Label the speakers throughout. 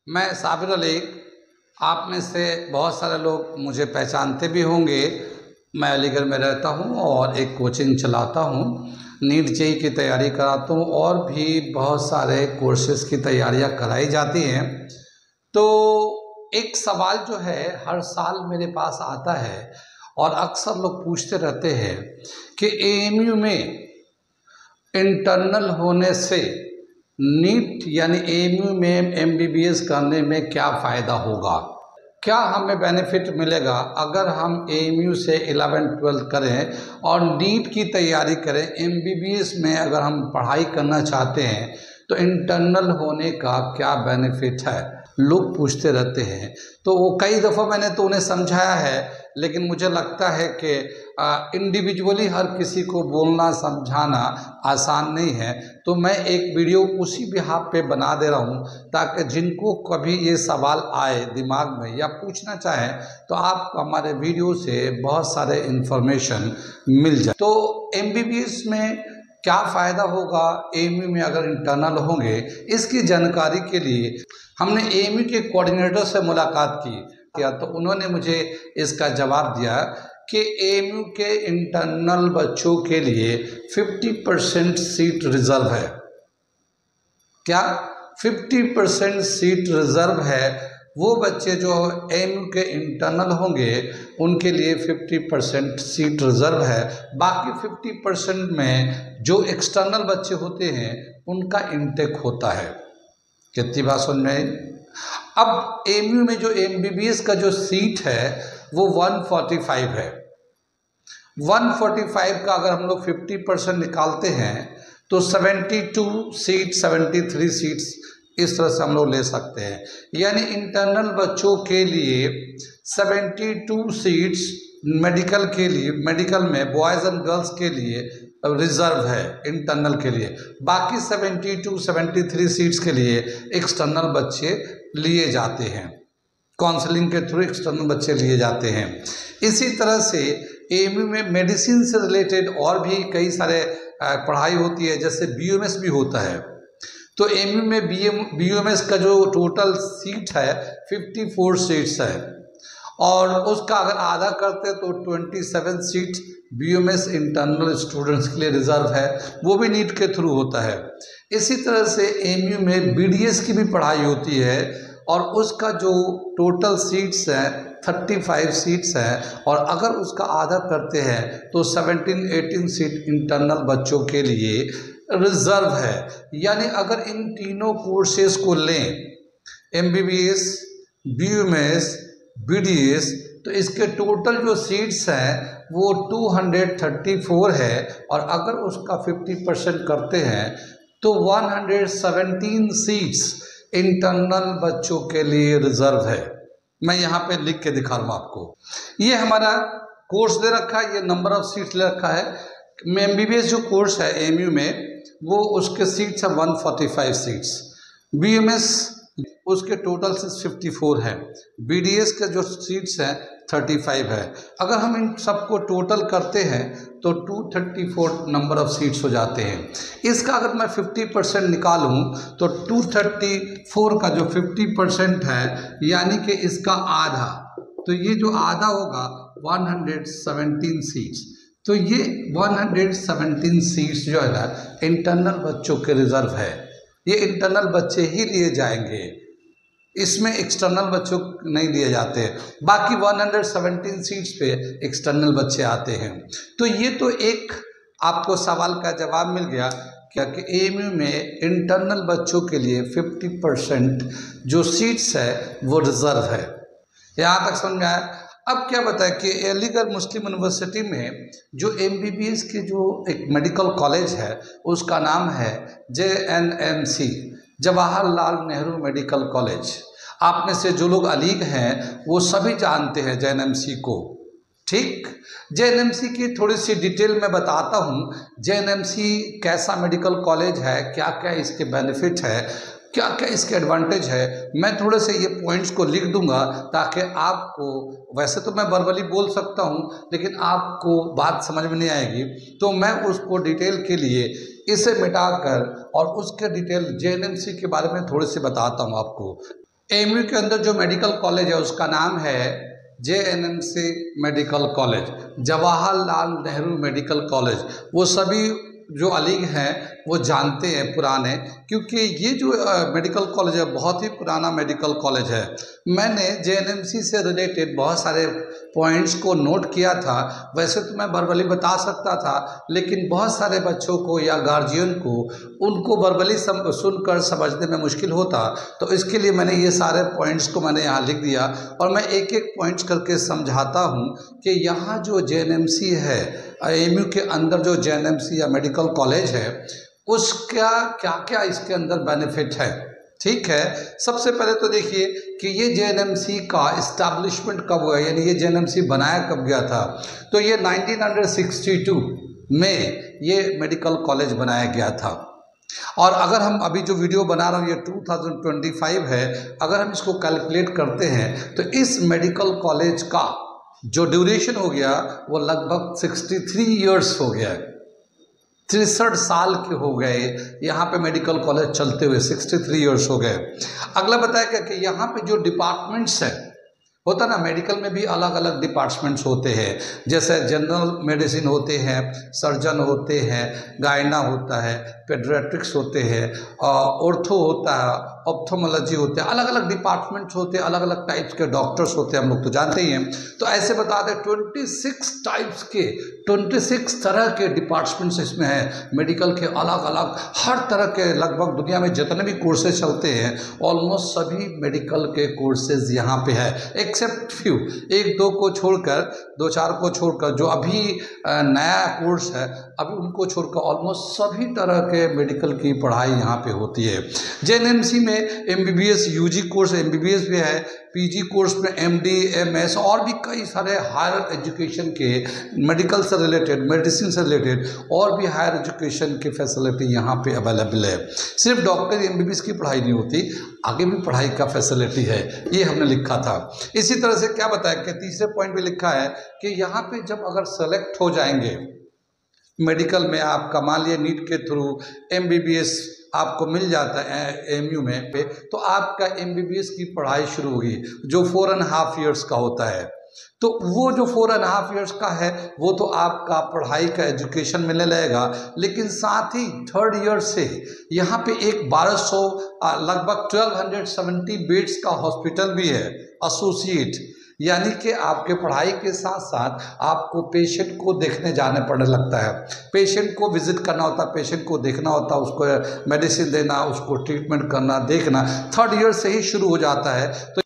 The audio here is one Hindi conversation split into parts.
Speaker 1: मैं साबिर अली। आप में से बहुत सारे लोग मुझे पहचानते भी होंगे। मैं अलीगढ़ में रहता हूं और एक कोचिंग चलाता हूं। नीट जेईई की तैयारी कराता हूं और भी बहुत सारे कोर्सेज़ की तैयारियां कराई जाती हैं। तो एक सवाल जो है हर साल मेरे पास आता है और अक्सर लोग पूछते रहते हैं कि एएमयू में इंटरनल होने से नीट यानी एएमयू में एमबीबीएस करने में क्या फ़ायदा होगा, क्या हमें बेनिफिट मिलेगा अगर हम एएमयू से 11th-12th करें और नीट की तैयारी करें। एमबीबीएस में अगर हम पढ़ाई करना चाहते हैं तो इंटरनल होने का क्या बेनिफिट है, लोग पूछते रहते हैं। तो वो कई दफ़ा मैंने तो उन्हें समझाया है, लेकिन मुझे लगता है कि इंडिविजुअली हर किसी को बोलना समझाना आसान नहीं है। तो मैं एक वीडियो उसी बिहाफ पे बना दे रहा हूँ ताकि जिनको कभी ये सवाल आए दिमाग में या पूछना चाहें तो आप हमारे वीडियो से बहुत सारे इन्फॉर्मेशन मिल जाए। तो एमबीबीएस में क्या फ़ायदा होगा एएमयू में अगर इंटरनल होंगे, इसकी जानकारी के लिए हमने एएमयू के कोऑर्डिनेटर से मुलाकात किया तो उन्होंने मुझे इसका जवाब दिया कि एएमयू के इंटरनल बच्चों के लिए 50% सीट रिजर्व है। क्या 50% सीट रिजर्व है? वो बच्चे जो एएमयू के इंटरनल होंगे उनके लिए 50% सीट रिजर्व है। बाकी 50% में जो एक्सटर्नल बच्चे होते हैं उनका इनटेक होता है। कितनी बात समझ में? अब एएमयू में जो एमबीबीएस का जो सीट है वो 145 है। 145 का अगर हम लोग 50% निकालते हैं तो 72 सीट 73 सीट्स इस तरह से हम लोग ले सकते हैं। यानी इंटरनल बच्चों के लिए 72 सीट्स मेडिकल के लिए, मेडिकल में बॉयज़ एंड गर्ल्स के लिए रिजर्व है इंटरनल के लिए। बाकी 73 सीट्स के लिए एक्सटर्नल बच्चे लिए जाते हैं, काउंसलिंग के थ्रू एक्सटर्नल बच्चे लिए जाते हैं। इसी तरह से एएमयू में मेडिसिन से रिलेटेड और भी कई सारे पढ़ाई होती है, जैसे बीयूएमएस भी होता है। तो एएमयू में बीयूएमएस का जो टोटल सीट है 54 सीट्स है और उसका अगर आधा करते तो 27 सीट बीयूएमएस इंटरनल स्टूडेंट्स के लिए रिजर्व है, वो भी नीट के थ्रू होता है। इसी तरह से एएमयू में बीडीएस की भी पढ़ाई होती है और उसका जो टोटल सीट्स हैं 35 सीट्स हैं और अगर उसका आधा करते हैं तो 17-18 सीट इंटरनल बच्चों के लिए रिजर्व है। यानी अगर इन तीनों कोर्सेज को लें, एमबीबीएस, बीयूएमएस, बीडीएस, तो इसके टोटल जो सीट्स हैं वो 234 है और अगर उसका 50% करते हैं तो 117 सीट्स इंटरनल बच्चों के लिए रिजर्व है। मैं यहाँ पे लिख के दिखा रहा हूँ आपको। ये हमारा कोर्स दे रखा है, ये नंबर ऑफ सीट्स ले रखा है। एमबीबीएस जो कोर्स है एएमयू में वो उसके सीट्स हैं 145 सीट्स। बीयूएमएस उसके टोटल से 54 है। बीडीएस के जो सीट्स हैं 35 है। अगर हम इन सबको टोटल करते हैं तो 234 नंबर ऑफ सीट्स हो जाते हैं। इसका अगर मैं 50% निकालूं तो 234 का जो 50% है यानी कि इसका आधा, तो ये जो आधा होगा 117 सीट्स। तो ये 117 सीट्स जो है ना इंटरनल बच्चों के रिजर्व है। ये इंटरनल बच्चे ही लिए जाएंगे, इसमें एक्सटर्नल बच्चों नहीं लिए जाते। बाकी 117 सीट्स पे एक्सटर्नल बच्चे आते हैं। तो ये तो एक आपको सवाल का जवाब मिल गया क्या कि एएमयू में इंटरनल बच्चों के लिए 50% जो सीट्स है वो रिजर्व है। यहाँ तक समझ में आया? अब क्या बताएं कि अलीगढ़ मुस्लिम यूनिवर्सिटी में जो एमबीबीएस के जो एक मेडिकल कॉलेज है उसका नाम है JNMC, Jawaharlal Nehru medical college. आप में से जो लोग अलीग हैं वो सभी जानते हैं JNMC को, ठीक। JNMC की थोड़ी सी डिटेल में बताता हूँ। JNMC कैसा मेडिकल कॉलेज है, क्या क्या इसके बेनिफिट है, क्या क्या इसके एडवांटेज है। मैं थोड़े से ये पॉइंट्स को लिख दूंगा ताकि आपको, वैसे तो मैं वर्बली बोल सकता हूँ लेकिन आपको बात समझ में नहीं आएगी, तो मैं उसको डिटेल के लिए इसे मिटाकर और उसके डिटेल JNMC के बारे में थोड़े से बताता हूँ आपको। एएमयू के अंदर जो मेडिकल कॉलेज है उसका नाम है JNMC medical college, Jawaharlal Nehru medical college. वो सभी जो अलीग हैं वो जानते हैं पुराने, क्योंकि ये जो मेडिकल कॉलेज है बहुत ही पुराना मेडिकल कॉलेज है। मैंने JNMC से रिलेटेड बहुत सारे पॉइंट्स को नोट किया था। वैसे तो मैं वर्बली बता सकता था, लेकिन बहुत सारे बच्चों को या गार्जियन को उनको वर्बली सुनकर समझने में मुश्किल होता, तो इसके लिए मैंने ये सारे पॉइंट्स को मैंने यहाँ लिख दिया और मैं एक एक पॉइंट्स करके समझाता हूँ कि यहाँ जो JNMC है, एएमयू के अंदर जो JNMC या मेडिकल कॉलेज है उसका क्या क्या इसके अंदर बेनिफिट है। ठीक है, सबसे पहले तो देखिए कि ये JNMC का इस्टेब्लिशमेंट कब हुआ, यानी ये JNMC बनाया कब गया था। तो ये 1962 में ये मेडिकल कॉलेज बनाया गया था। और अगर हम अभी जो वीडियो बना रहा हूँ ये 2025 है, अगर हम इसको कैलकुलेट करते हैं तो इस मेडिकल कॉलेज का जो ड्यूरेशन हो गया वो लगभग 63 इयर्स हो गया है। 63 साल के हो गए यहाँ पे मेडिकल कॉलेज चलते हुए, 63 इयर्स हो गए। अगला बताया क्या कि यहाँ पे जो डिपार्टमेंट्स है, होता ना मेडिकल में भी अलग अलग डिपार्टमेंट्स होते हैं, जैसे जनरल मेडिसिन होते हैं, सर्जन होते हैं, गायना होता है, पेडियाट्रिक्स होते हैं, ऑर्थो होता है, ऑप्थोमोलॉजी होते हैं, अलग अलग डिपार्टमेंट्स होते हैं, अलग अलग टाइप्स के डॉक्टर्स होते हैं, हम लोग तो जानते ही हैं। तो ऐसे बता दें 26 टाइप्स के 26 तरह के डिपार्टमेंट्स इसमें हैं मेडिकल के, अलग अलग हर तरह के। लगभग दुनिया में जितने भी कोर्सेज चलते हैं ऑलमोस्ट सभी मेडिकल के कोर्सेज यहाँ पे है, एक्सेप्ट फ्यू, एक दो को छोड़कर, दो चार को छोड़कर, जो अभी नया कोर्स है अभी उनको छोड़कर ऑलमोस्ट सभी तरह के मेडिकल की पढ़ाई यहाँ पे होती है। JNMC में MBBS UG कोर्स MBBS भी है, PG कोर्स में MD MS और भी कई सारे हायर एजुकेशन के मेडिकल से रिलेटेड, मेडिसिन से रिलेटेड और भी हायर एजुकेशन की फैसिलिटी यहाँ पे अवेलेबल है। सिर्फ डॉक्टर MBBS की पढ़ाई नहीं होती, आगे भी पढ़ाई का फैसिलिटी है, ये हमने लिखा था। इसी तरह से क्या बताया कि तीसरे पॉइंट पे लिखा है कि यहाँ पे जब अगर सेलेक्ट हो जाएंगे मेडिकल में, आपका मान लिया नीट के थ्रू MBBS आपको मिल जाता है एएमयू में पे, तो आपका MBBS की पढ़ाई शुरू होगी जो 4.5 इयर्स का होता है। तो वो जो 4.5 इयर्स का है वो तो आपका पढ़ाई का एजुकेशन मिलने लगेगा, लेकिन साथ ही 3rd ईयर से यहाँ पे एक 1200 लगभग 1270 बेड्स का हॉस्पिटल भी है एसोसिएट, यानी कि आपके पढ़ाई के साथ साथ आपको पेशेंट को देखने जाने पड़ने लगता है, पेशेंट को विजिट करना होता है, पेशेंट को देखना होता है, उसको मेडिसिन देना, उसको ट्रीटमेंट करना, देखना 3rd ईयर से ही शुरू हो जाता है। तो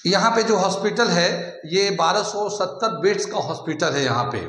Speaker 1: यहाँ पे जो हॉस्पिटल है ये 1270 बेड्स का हॉस्पिटल है यहाँ पे।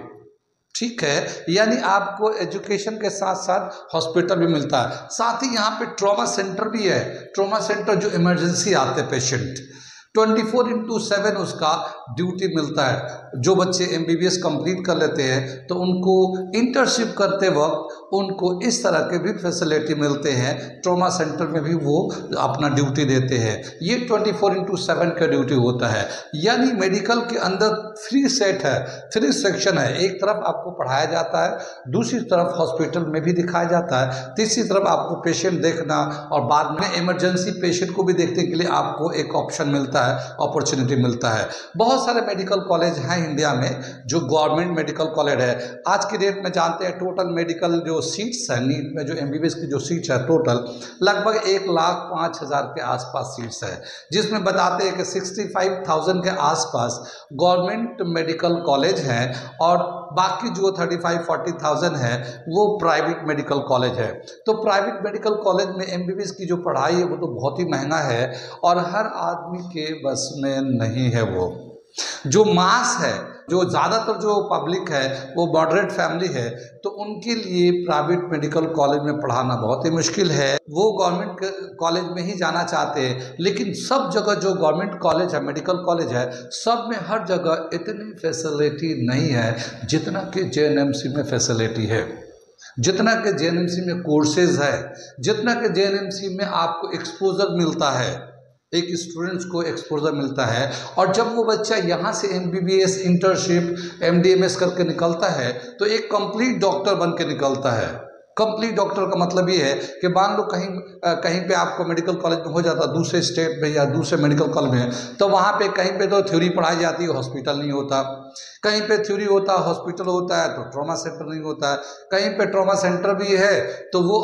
Speaker 1: ठीक है, यानी आपको एजुकेशन के साथ साथ हॉस्पिटल भी मिलता है, साथ ही यहाँ पे ट्रॉमा सेंटर भी है। ट्रॉमा सेंटर जो इमरजेंसी आते हैं पेशेंट, 24/7 उसका ड्यूटी मिलता है। जो बच्चे MBBS कंप्लीट कर लेते हैं तो उनको इंटर्नशिप करते वक्त उनको इस तरह के भी फैसिलिटी मिलते हैं, ट्रॉमा सेंटर में भी वो अपना ड्यूटी देते हैं। ये 24/7 का ड्यूटी होता है, यानी मेडिकल के अंदर 3 सेट है, 3 सेक्शन है। एक तरफ आपको पढ़ाया जाता है, दूसरी तरफ हॉस्पिटल में भी दिखाया जाता है, तीसरी तरफ आपको पेशेंट देखना और बाद में इमरजेंसी पेशेंट को भी देखने के लिए आपको एक ऑप्शन मिलता है, अपॉर्चुनिटी मिलता है। बहुत सारे मेडिकल कॉलेज हैं इंडिया में जो गवर्नमेंट मेडिकल कॉलेज है। आज की डेट में जानते हैं टोटल मेडिकल जो सीट्स है नीट में, जो MBBS की जो सीट्स है टोटल लगभग 1,05,000 के आसपास सीट्स है, जिसमें बताते हैं कि 65,000 के आसपास गवर्नमेंट मेडिकल कॉलेज हैं और बाकी जो 35-40,000 है वो प्राइवेट मेडिकल कॉलेज है। तो प्राइवेट मेडिकल कॉलेज में MBBS की जो पढ़ाई है वो तो बहुत ही महंगा है और हर आदमी के बस में नहीं है। वो जो मास है, जो ज़्यादातर जो पब्लिक है वो मॉडरेट फैमिली है, तो उनके लिए प्राइवेट मेडिकल कॉलेज में पढ़ाना बहुत ही मुश्किल है। वो गवर्नमेंट कॉलेज में ही जाना चाहते हैं, लेकिन सब जगह जो गवर्नमेंट कॉलेज है, मेडिकल कॉलेज है, सब में हर जगह इतनी फैसिलिटी नहीं है जितना कि JNMC में फैसिलिटी है, जितना कि JNMC में कोर्सेज है, जितना कि JNMC में आपको एक्सपोजर मिलता है, एक स्टूडेंट्स को एक्सपोजर मिलता है। और जब वो बच्चा यहाँ से MBBS इंटर्नशिप MDMS करके निकलता है तो एक कंप्लीट डॉक्टर बन के निकलता है, कंप्लीट डॉक्टर का मतलब ये है कि मान लो कहीं पे आपको मेडिकल कॉलेज में हो जाता है, दूसरे स्टेट में या दूसरे मेडिकल कॉलेज में, तो वहाँ पे कहीं पे तो थ्योरी पढ़ाई जाती है, हॉस्पिटल नहीं होता, कहीं पे थ्योरी होता है, हॉस्पिटल होता है, तो ट्रॉमा सेंटर नहीं होता है, कहीं पे ट्रॉमा सेंटर भी है तो वो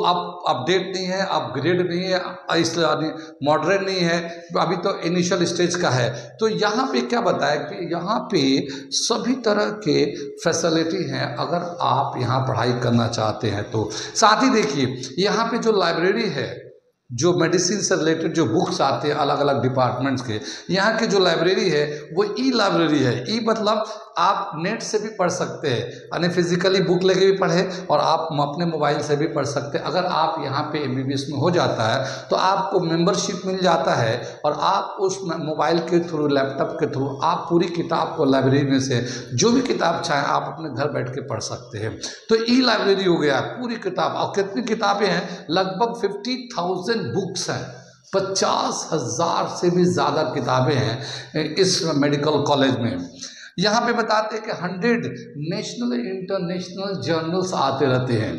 Speaker 1: अपडेट नहीं है, अपग्रेड नहीं है, इसलिए मॉडर्न नहीं है, अभी तो इनिशियल स्टेज का है। तो यहाँ पे क्या बताया कि यहाँ पे सभी तरह के फैसिलिटी हैं अगर आप यहाँ पढ़ाई करना चाहते हैं तो। साथ ही देखिए यहाँ पे जो लाइब्रेरी है, जो मेडिसिन से रिलेटेड जो बुक्स आते हैं अलग अलग डिपार्टमेंट्स के, यहाँ की जो लाइब्रेरी है वो ई लाइब्रेरी है। ई मतलब आप नेट से भी पढ़ सकते हैं, यानी फिजिकली बुक लेके भी पढ़े और आप अपने मोबाइल से भी पढ़ सकते हैं। अगर आप यहाँ पे MBBS में हो जाता है तो आपको मेंबरशिप मिल जाता है और आप उस मोबाइल के थ्रू, लैपटॉप के थ्रू आप पूरी किताब को लाइब्रेरी में से जो भी किताब चाहें आप अपने घर बैठ के पढ़ सकते हैं। तो ई लाइब्रेरी हो गया पूरी किताब। और कितनी किताबें हैं? लगभग 50,000 बुक्स हैं, 50,000 से भी ज़्यादा किताबें हैं इस मेडिकल कॉलेज में। यहाँ पे बताते हैं कि 100 नेशनल इंटरनेशनल जर्नल्स आते रहते हैं।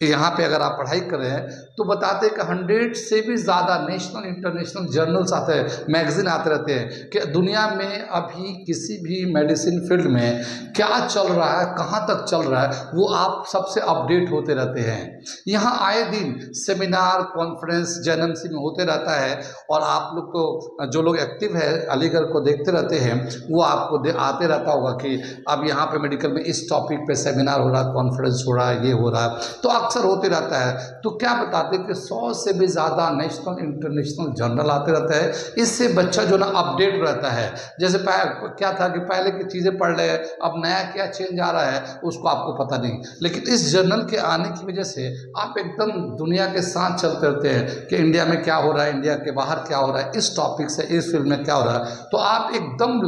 Speaker 1: यहाँ पे अगर आप पढ़ाई कर रहे हैं तो बताते हैं कि 100 से भी ज़्यादा नेशनल इंटरनेशनल जर्नल्स आते हैं, मैगजीन आते रहते हैं कि दुनिया में अभी किसी भी मेडिसिन फील्ड में क्या चल रहा है, कहाँ तक चल रहा है, वो आप सबसे अपडेट होते रहते हैं। यहाँ आए दिन सेमिनार कॉन्फ्रेंस JNMC में होते रहता है और आप लोग तो जो लोग एक्टिव है अलीगढ़ को देखते रहते हैं वो आपको आते रहता होगा कि अब यहाँ पे मेडिकल में इस टॉपिक पे सेमिनार हो रहा है, कॉन्फ्रेंस हो रहा है, ये हो रहा है, तो अक्सर होते रहता है। तो क्या बताते हैं कि 100 से भी ज़्यादा नेशनल इंटरनेशनल जर्नल आते रहता है। इससे बच्चा जो ना अपडेट रहता है। जैसे क्या था कि पहले की चीज़ें पढ़ रहे, अब नया क्या चेंज आ रहा है उसको आपको पता नहीं, लेकिन इस जर्नल के आने की वजह से आप एकदम दुनिया के साथ चलते रहते हैं कि इंडिया में क्या हो रहा है, इंडिया के बाहर क्या हो रहा है, इस टॉपिक से इस फील्ड में क्या हो रहा है, तो आप एकदम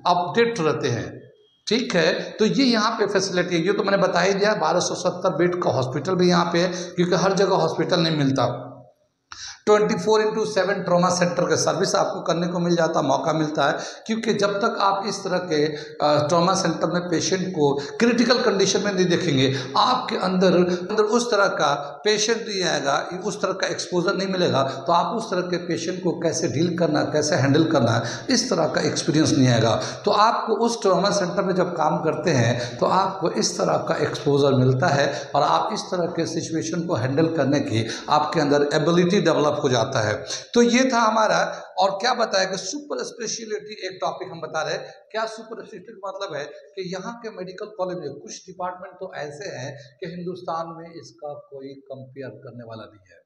Speaker 1: अपडेट रहते हैं। ठीक है, तो ये यहाँ पे फैसिलिटी है। ये तो मैंने बता ही दिया, 1270 बेड का हॉस्पिटल भी यहाँ पे है, क्योंकि हर जगह हॉस्पिटल नहीं मिलता। 24/7 ट्रॉमा सेंटर का सर्विस आपको करने को मिल जाता, मौका मिलता है, क्योंकि जब तक आप इस तरह के ट्रॉमा सेंटर में पेशेंट को क्रिटिकल कंडीशन में नहीं देखेंगे, आपके अंदर उस तरह का पेशेंट नहीं आएगा, उस तरह का एक्सपोजर नहीं मिलेगा, तो आप उस तरह के पेशेंट को कैसे डील करना, कैसे हैंडल करना है, इस तरह का एक्सपीरियंस नहीं आएगा। तो आपको उस ट्रॉमा सेंटर में जब काम करते हैं तो आपको इस तरह का एक्सपोजर मिलता है और आप इस तरह के सिचुएशन को हैंडल करने की आपके अंदर एबिलिटी डेवलप हो जाता है। तो ये था हमारा। और क्या बताया कि सुपर स्पेशलिटी एक टॉपिक हम बता रहे हैं। क्या सुपर स्पेशलिटी का मतलब है कि यहाँ के मेडिकल कॉलेज में कुछ डिपार्टमेंट तो ऐसे हैं कि हिंदुस्तान में इसका कोई कंपेयर करने वाला नहीं है,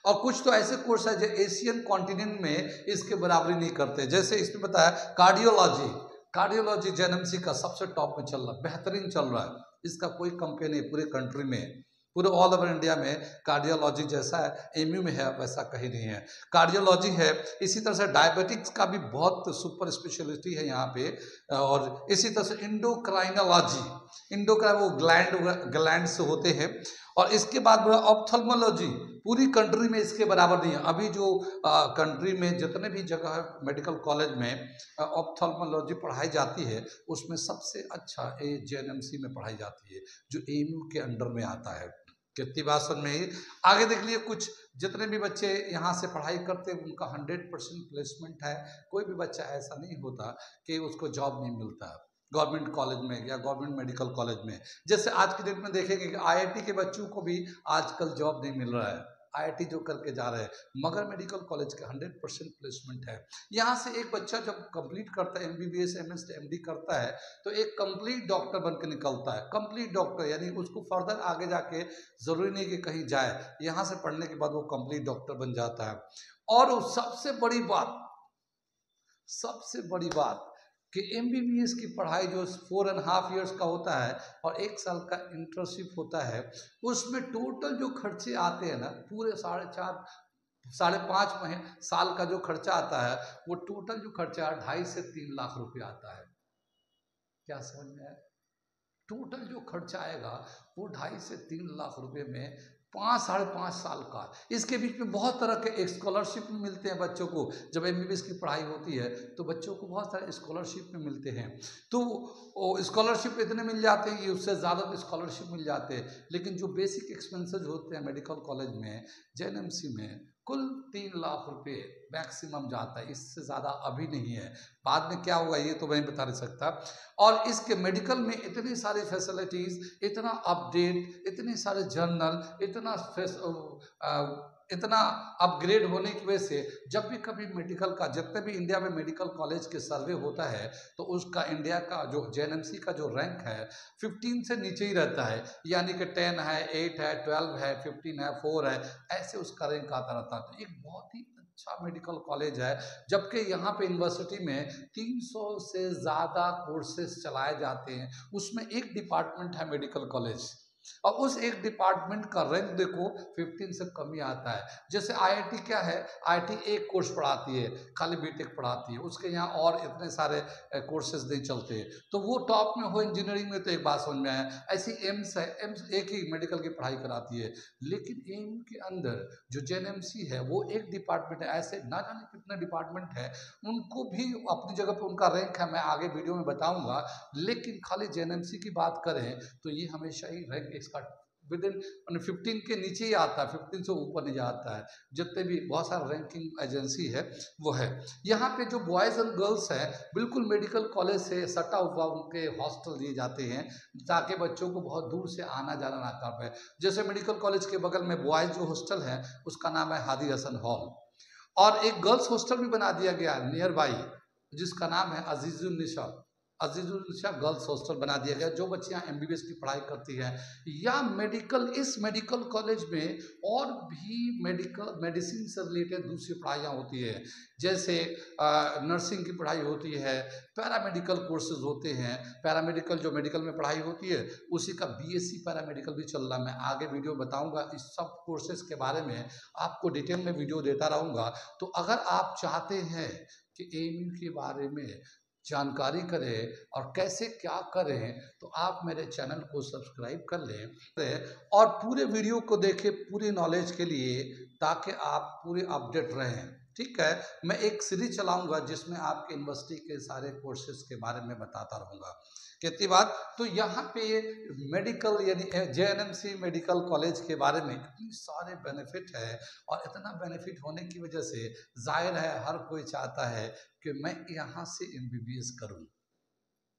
Speaker 1: और कुछ तो ऐसे कोर्स है जो एशियन कॉन्टिनेंट में इसके बराबरी नहीं करते। जैसे इसमें बताया कार्डियोलॉजी JNMC का सबसे टॉप में चल रहा है, बेहतरीन चल रहा है, इसका कोई कंपेयर नहीं पूरे कंट्री में, पूरे ऑल ओवर इंडिया में। कार्डियोलॉजी जैसा है MU में है वैसा कहीं नहीं है, कार्डियोलॉजी है। इसी तरह से डायबिटिक्स का भी बहुत सुपर स्पेशलिटी है यहाँ पे। और इसी तरह से इंडोक्राइनोलॉजी वो ग्लैंड से होते हैं। और इसके बाद ऑप्थल्मोलॉजी, पूरी कंट्री में इसके बराबर नहीं है। अभी जो कंट्री में जितने भी जगह मेडिकल कॉलेज में ऑप्थल्मोलॉजी पढ़ाई जाती है उसमें सबसे अच्छा JNMC में पढ़ाई जाती है, जो AMU के अंडर में आता है। कितनी बात समझ में ही। आगे देख लिए, कुछ जितने भी बच्चे यहाँ से पढ़ाई करते हैं उनका 100% प्लेसमेंट है। कोई भी बच्चा ऐसा नहीं होता कि उसको जॉब नहीं मिलता गवर्नमेंट कॉलेज में या गवर्नमेंट मेडिकल कॉलेज में। जैसे आज की डेट में देखेंगे कि IIT के बच्चों को भी आजकल जॉब नहीं मिल रहा है, IIT जो करके जा रहे हैं, मगर मेडिकल कॉलेज का 100% प्लेसमेंट है। यहाँ से एक बच्चा जब कंप्लीट करता है MBBS MS MD करता है तो एक कंप्लीट डॉक्टर बन के निकलता है। कंप्लीट डॉक्टर यानी उसको फर्दर आगे जाके जरूरी नहीं कि कहीं जाए, यहाँ से पढ़ने के बाद वो कंप्लीट डॉक्टर बन जाता है। और सबसे बड़ी बात कि MBBS की पढ़ाई जो 4.5 years का होता है और 1 साल का इंटर्नशिप होता है, उसमें टोटल जो खर्चे आते हैं ना, पूरे 4.5 साल का जो खर्चा आता है, वो टोटल जो खर्चा 2.5 से 3 लाख रुपए आता है। क्या समझ में आया? टोटल जो खर्चा आएगा वो 2.5 से 3 लाख रुपए में 5 साढ़े 5 साल का। इसके बीच में बहुत तरह के स्कॉलरशिप मिलते हैं बच्चों को। जब एमबीबीएस की पढ़ाई होती है तो बच्चों को बहुत सारे स्कॉलरशिप में मिलते हैं। तो स्कॉलरशिप इतने मिल जाते हैं कि उससे ज़्यादा स्कॉलरशिप मिल जाते हैं। लेकिन जो बेसिक एक्सपेंसेस होते हैं मेडिकल कॉलेज में, जेएनएमसी में, कुल 3 लाख रुपए मैक्सिमम जाता है, इससे ज़्यादा अभी नहीं है। बाद में क्या होगा ये तो मैं बता नहीं सकता। और इसके मेडिकल में इतनी सारी फैसिलिटीज़, इतना अपडेट, इतने सारे जर्नल, इतना अपग्रेड होने की वजह से जब भी कभी मेडिकल का, जितने भी इंडिया में मेडिकल कॉलेज के सर्वे होता है तो उसका इंडिया का जो जेएनएमसी का जो रैंक है 15 से नीचे ही रहता है। यानी कि 10 है, 8 है, 12 है, 15 है, 4 है, ऐसे उसका रैंक आता रहता है। तो एक बहुत ही अच्छा मेडिकल कॉलेज है। जबकि यहाँ पे यूनिवर्सिटी में 300 से ज़्यादा कोर्सेज चलाए जाते हैं, उसमें एक डिपार्टमेंट है मेडिकल कॉलेज, और उस एक डिपार्टमेंट का रैंक देखो 15 से कम ही आता है। जैसे आईआईटी क्या है, आईआईटी एक कोर्स पढ़ाती है, खाली बीटेक पढ़ाती है, उसके यहाँ और इतने सारे कोर्सेज नहीं चलते। तो वो टॉप में हो इंजीनियरिंग में तो एक बात समझ में आया। ऐसी एम्स है, एम्स एक ही मेडिकल की पढ़ाई कराती है। लेकिन एम्स के अंदर जो जेएनएमसी है वो एक डिपार्टमेंट है, ऐसे ना जाने कितने डिपार्टमेंट है, उनको भी अपनी जगह पर उनका रैंक है, मैं आगे वीडियो में बताऊंगा। लेकिन खाली जेएनएमसी की बात करें तो ये हमेशा ही रैंक इसका विद इन 15 के नीचे ही आता है, 15 से ऊपर नहीं जाता है। जितने भी बहुत सारा रैंकिंग एजेंसी है वो है। यहाँ पे जो बॉयज़ एंड गर्ल्स हैं बिल्कुल मेडिकल कॉलेज से सटा हुआ उनके हॉस्टल दिए जाते हैं ताकि बच्चों को बहुत दूर से आना जाना ना कर पाए। जैसे मेडिकल कॉलेज के बगल में बॉयज़ जो हॉस्टल है उसका नाम है हादी हसन हॉल, और एक गर्ल्स हॉस्टल भी बना दिया गया नियर बाई जिसका नाम है अजीजुन्निसा गर्ल्स हॉस्टल बना दिया गया। जो बच्चियां एमबीबीएस की पढ़ाई करती हैं या इस मेडिकल कॉलेज में और भी मेडिसिन से रिलेटेड दूसरी पढ़ाइयाँ होती है, जैसे नर्सिंग की पढ़ाई होती है, पैरामेडिकल कोर्सेज होते हैं। पैरामेडिकल जो मेडिकल में पढ़ाई होती है उसी का बीएससी पैरामेडिकल भी चल रहा है। मैं आगे वीडियो बताऊंगा इस सब कोर्सेज के बारे में, आपको डिटेल में वीडियो देता रहूँगा। तो अगर आप चाहते हैं कि एएमयू के बारे में जानकारी करें और कैसे क्या करें तो आप मेरे चैनल को सब्सक्राइब कर लें और पूरे वीडियो को देखें पूरी नॉलेज के लिए, ताकि आप पूरे अपडेट रहें। ठीक है, मैं एक सीरीज चलाऊंगा जिसमें आपके यूनिवर्सिटी के सारे कोर्सेज के बारे में बताता रहूँगा। कितनी बात, तो यहाँ पे मेडिकल यानी जेएनएमसी मेडिकल कॉलेज के बारे में इतनी सारे बेनिफिट है, और इतना बेनिफिट होने की वजह से जाहिर है हर कोई चाहता है कि मैं यहाँ से एमबीबीएस करूँ।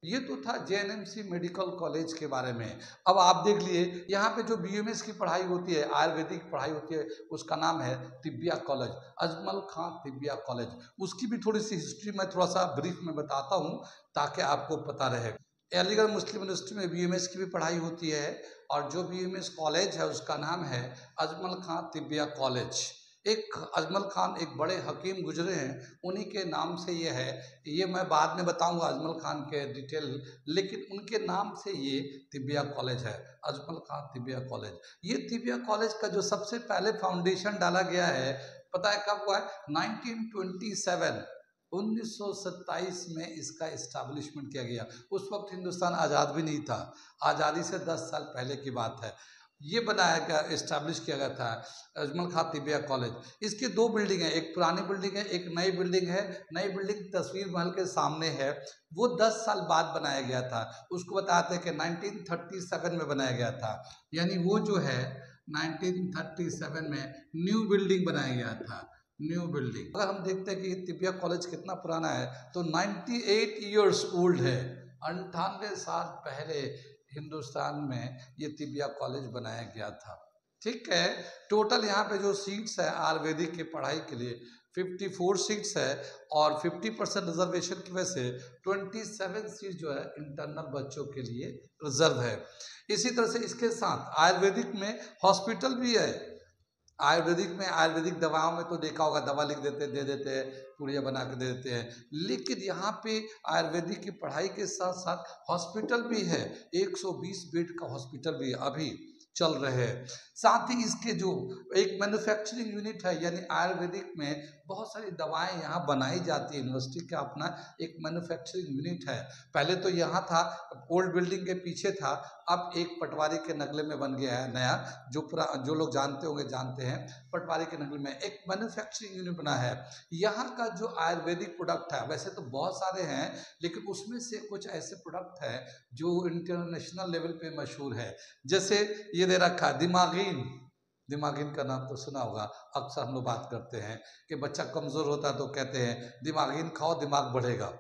Speaker 1: ये तो था जेएनएमसी मेडिकल कॉलेज के बारे में। अब आप देख लिए यहाँ पे जो बीएमएस की पढ़ाई होती है, आयुर्वेदिक पढ़ाई होती है, उसका नाम है तिब्बिया कॉलेज, अजमल खां तिब्बिया कॉलेज। उसकी भी थोड़ी सी हिस्ट्री मैं थोड़ा सा ब्रीफ में बताता हूँ ताकि आपको पता रहे। अलीगढ़ मुस्लिम यूनिवर्सिटी में बीएमएस की भी पढ़ाई होती है, और जो बीएमएस कॉलेज है उसका नाम है अजमल खां तिब्बिया कॉलेज। एक अजमल खान एक बड़े हकीम गुजरे हैं, उन्हीं के नाम से ये है। ये मैं बाद में बताऊंगा अजमल खान के डिटेल, लेकिन उनके नाम से ये तिब्बिया कॉलेज है, अजमल खान तिब्बिया कॉलेज। ये तिब्बिया कॉलेज का जो सबसे पहले फाउंडेशन डाला गया है पता है कब हुआ है? 1927 1927 में इसका इस्टेब्लिशमेंट किया गया। उस वक्त हिंदुस्तान आज़ाद भी नहीं था, आज़ादी से 10 साल पहले की बात है। ये बनाया गया, इस्टेब्लिश किया गया था अजमल खां तिब्बिया कॉलेज। इसकी 2 बिल्डिंग है, एक पुरानी बिल्डिंग है, एक नई बिल्डिंग है। नई बिल्डिंग तस्वीर महल के सामने है, वो 10 साल बाद बनाया गया था। उसको बताते हैं कि 1937 में बनाया गया था, यानी वो जो है 1937 में न्यू बिल्डिंग बनाया गया था, न्यू बिल्डिंग। अगर हम देखते हैं कि तिब्बिया कॉलेज कितना पुराना है तो 98 ईयर्स ओल्ड है। 98 साल पहले हिंदुस्तान में ये तिब्बिया कॉलेज बनाया गया था। ठीक है, टोटल यहाँ पे जो सीट्स है आयुर्वेदिक की पढ़ाई के लिए 54 सीट्स है, और 50% रिजर्वेशन की वजह से 27 सीट जो है इंटरनल बच्चों के लिए रिजर्व है। इसी तरह से इसके साथ आयुर्वेदिक में हॉस्पिटल भी है। आयुर्वेदिक में आयुर्वेदिक दवाओं में तो देखा होगा, दवा लिख देते दे देते हैं, पुड़िया बना के दे देते हैं। लेकिन यहाँ पे आयुर्वेदिक की पढ़ाई के साथ साथ हॉस्पिटल भी है, 120 बेड का हॉस्पिटल भी अभी चल रहे हैं। साथ ही इसके जो एक मैन्युफैक्चरिंग यूनिट है, यानी आयुर्वेदिक में बहुत सारी दवाएं यहाँ बनाई जाती है। यूनिवर्सिटी का अपना एक मैन्युफैक्चरिंग यूनिट है। पहले तो यहाँ था, ओल्ड बिल्डिंग के पीछे था, अब एक पटवारी के नगले में बन गया है नया, जो लोग जानते होंगे जानते हैं। पटवारी के नगले में एक मैन्युफैक्चरिंग यूनिट बना है। यहाँ का जो आयुर्वेदिक प्रोडक्ट है, वैसे तो बहुत सारे हैं, लेकिन उसमें से कुछ ऐसे प्रोडक्ट हैं जो इंटरनेशनल लेवल पे मशहूर है। जैसे ये दे रखा दिमागीन। दिमागीन का नाम तो सुना होगा। अक्सर हम लोग बात करते हैं कि बच्चा कमज़ोर होता है तो कहते हैं दिमागीन खाओ, दिमाग बढ़ेगा।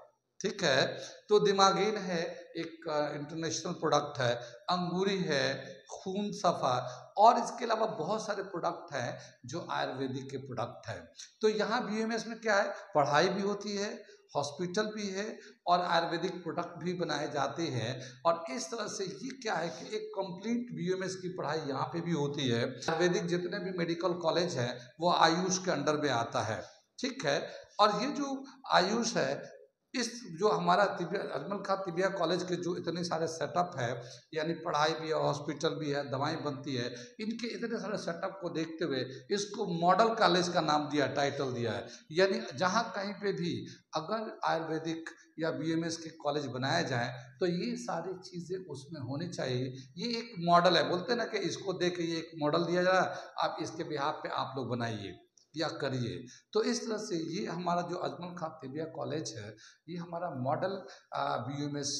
Speaker 1: ठीक है, तो दिमागीन है, एक इंटरनेशनल प्रोडक्ट है। अंगूरी है, खून सफ़ा, और इसके अलावा बहुत सारे प्रोडक्ट हैं जो आयुर्वेदिक के प्रोडक्ट हैं। तो यहाँ बीएमएस में क्या है, पढ़ाई भी होती है, हॉस्पिटल भी है, और आयुर्वेदिक प्रोडक्ट भी बनाए जाते हैं। और इस तरह से ये क्या है कि एक कंप्लीट बीएमएस की पढ़ाई यहाँ पे भी होती है। आयुर्वेदिक जितने भी मेडिकल कॉलेज हैं वो आयुष के अंडर में आता है। ठीक है, और ये जो आयुष है, इस जो हमारा अजमल खां तिबिया कॉलेज के जो इतने सारे सेटअप है, यानी पढ़ाई भी है, हॉस्पिटल भी है, दवाएं बनती है, इनके इतने सारे सेटअप को देखते हुए इसको मॉडल कॉलेज का नाम दिया, टाइटल दिया है। यानी जहां कहीं पे भी अगर आयुर्वेदिक या बीएमएस के कॉलेज बनाए जाएं तो ये सारी चीज़ें उसमें होनी चाहिए। ये एक मॉडल है, बोलते हैं ना कि इसको देख के ये एक मॉडल दिया जा रहा है, आप इसके बिहाफ पे आप लोग बनाइए या करिए। तो इस तरह से ये हमारा जो अजमल खां तिबिया कॉलेज है, ये हमारा मॉडल बीएमएस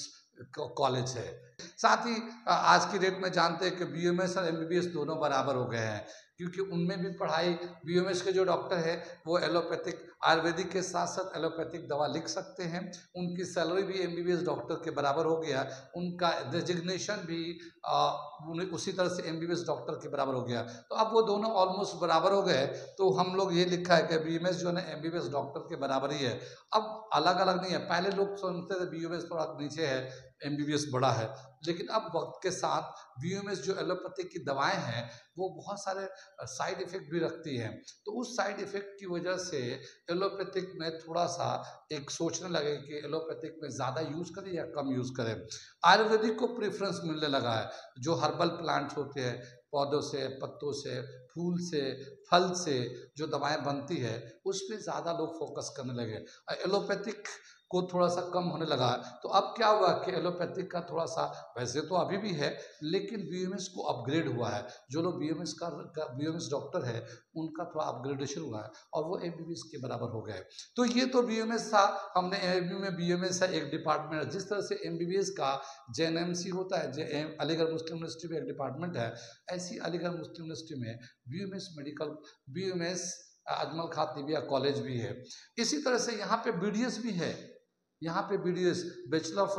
Speaker 1: कॉलेज है। साथ ही आज की डेट में जानते हैं कि बीएमएस और एमबीबीएस दोनों बराबर हो गए हैं, क्योंकि उनमें भी पढ़ाई, बीएमएस के जो डॉक्टर है वो एलोपैथिक, आयुर्वेदिक के साथ साथ एलोपैथिक दवा लिख सकते हैं। उनकी सैलरी भी एमबीबीएस डॉक्टर के बराबर हो गया, उनका डेजिग्नेशन भी उसी तरह से एमबीबीएस डॉक्टर के बराबर हो गया। तो अब वो दोनों ऑलमोस्ट बराबर हो गए। तो हम लोग ये लिखा है कि बीएमएस जो है एमबीबीएस डॉक्टर के बराबर ही है। अब अलग अलग नहीं है। पहले लोग समझते थे बीएमएस थोड़ा नीचे है, एमबीबीएस बड़ा है, लेकिन अब वक्त के साथ बीएमएस जो एलोपैथिक की दवाएं हैं वो बहुत सारे साइड इफेक्ट भी रखती हैं। तो उस साइड इफेक्ट की वजह से एलोपैथिक में थोड़ा सा एक सोचने लगे कि एलोपैथिक में ज़्यादा यूज़ करें या कम यूज़ करें। आयुर्वेदिक को प्रेफरेंस मिलने लगा है। जो हर्बल प्लांट्स होते हैं, पौधों से, पत्तों से, फूल से, फल से जो दवाएं बनती है उस पर ज़्यादा लोग फोकस करने लगे। एलोपैथिक को थोड़ा सा कम होने लगा। तो अब क्या हुआ कि एलोपैथिक का थोड़ा सा, वैसे तो अभी भी है, लेकिन बीएमएस को अपग्रेड हुआ है। जो लोग बीएमएस बीएमएस डॉक्टर है उनका थोड़ा अपग्रेडेशन हुआ है और वो एमबीबीएस के बराबर हो गए। तो ये तो बीएमएस था। हमने एमबी में बीएमएस है एक डिपार्टमेंट है, जिस तरह से एमबीबीएस का जेएनएमसी होता है, अलीगढ़ मुस्लिम यूनिवर्सिटी में एक डिपार्टमेंट है, ऐसी अलीगढ़ मुस्लिम यूनिवर्सिटी में बीएमएस मेडिकल, बीएमएस अजमल खां तिबिया कॉलेज भी है। इसी तरह से यहाँ पे बीडीएस भी है। यहाँ पे BDS, bachelor of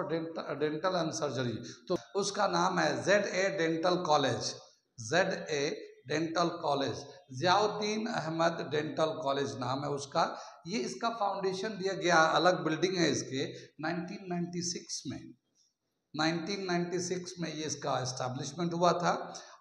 Speaker 1: dental and surgery, तो उसका नाम है ZA dental college. ZA dental college, Ziauddin Ahmed dental college नाम है उसका। ये इसका फाउंडेशन दिया गया, अलग बिल्डिंग है इसके, 1996 में। 1996 में ये इसका एस्टैब्लिशमेंट हुआ था।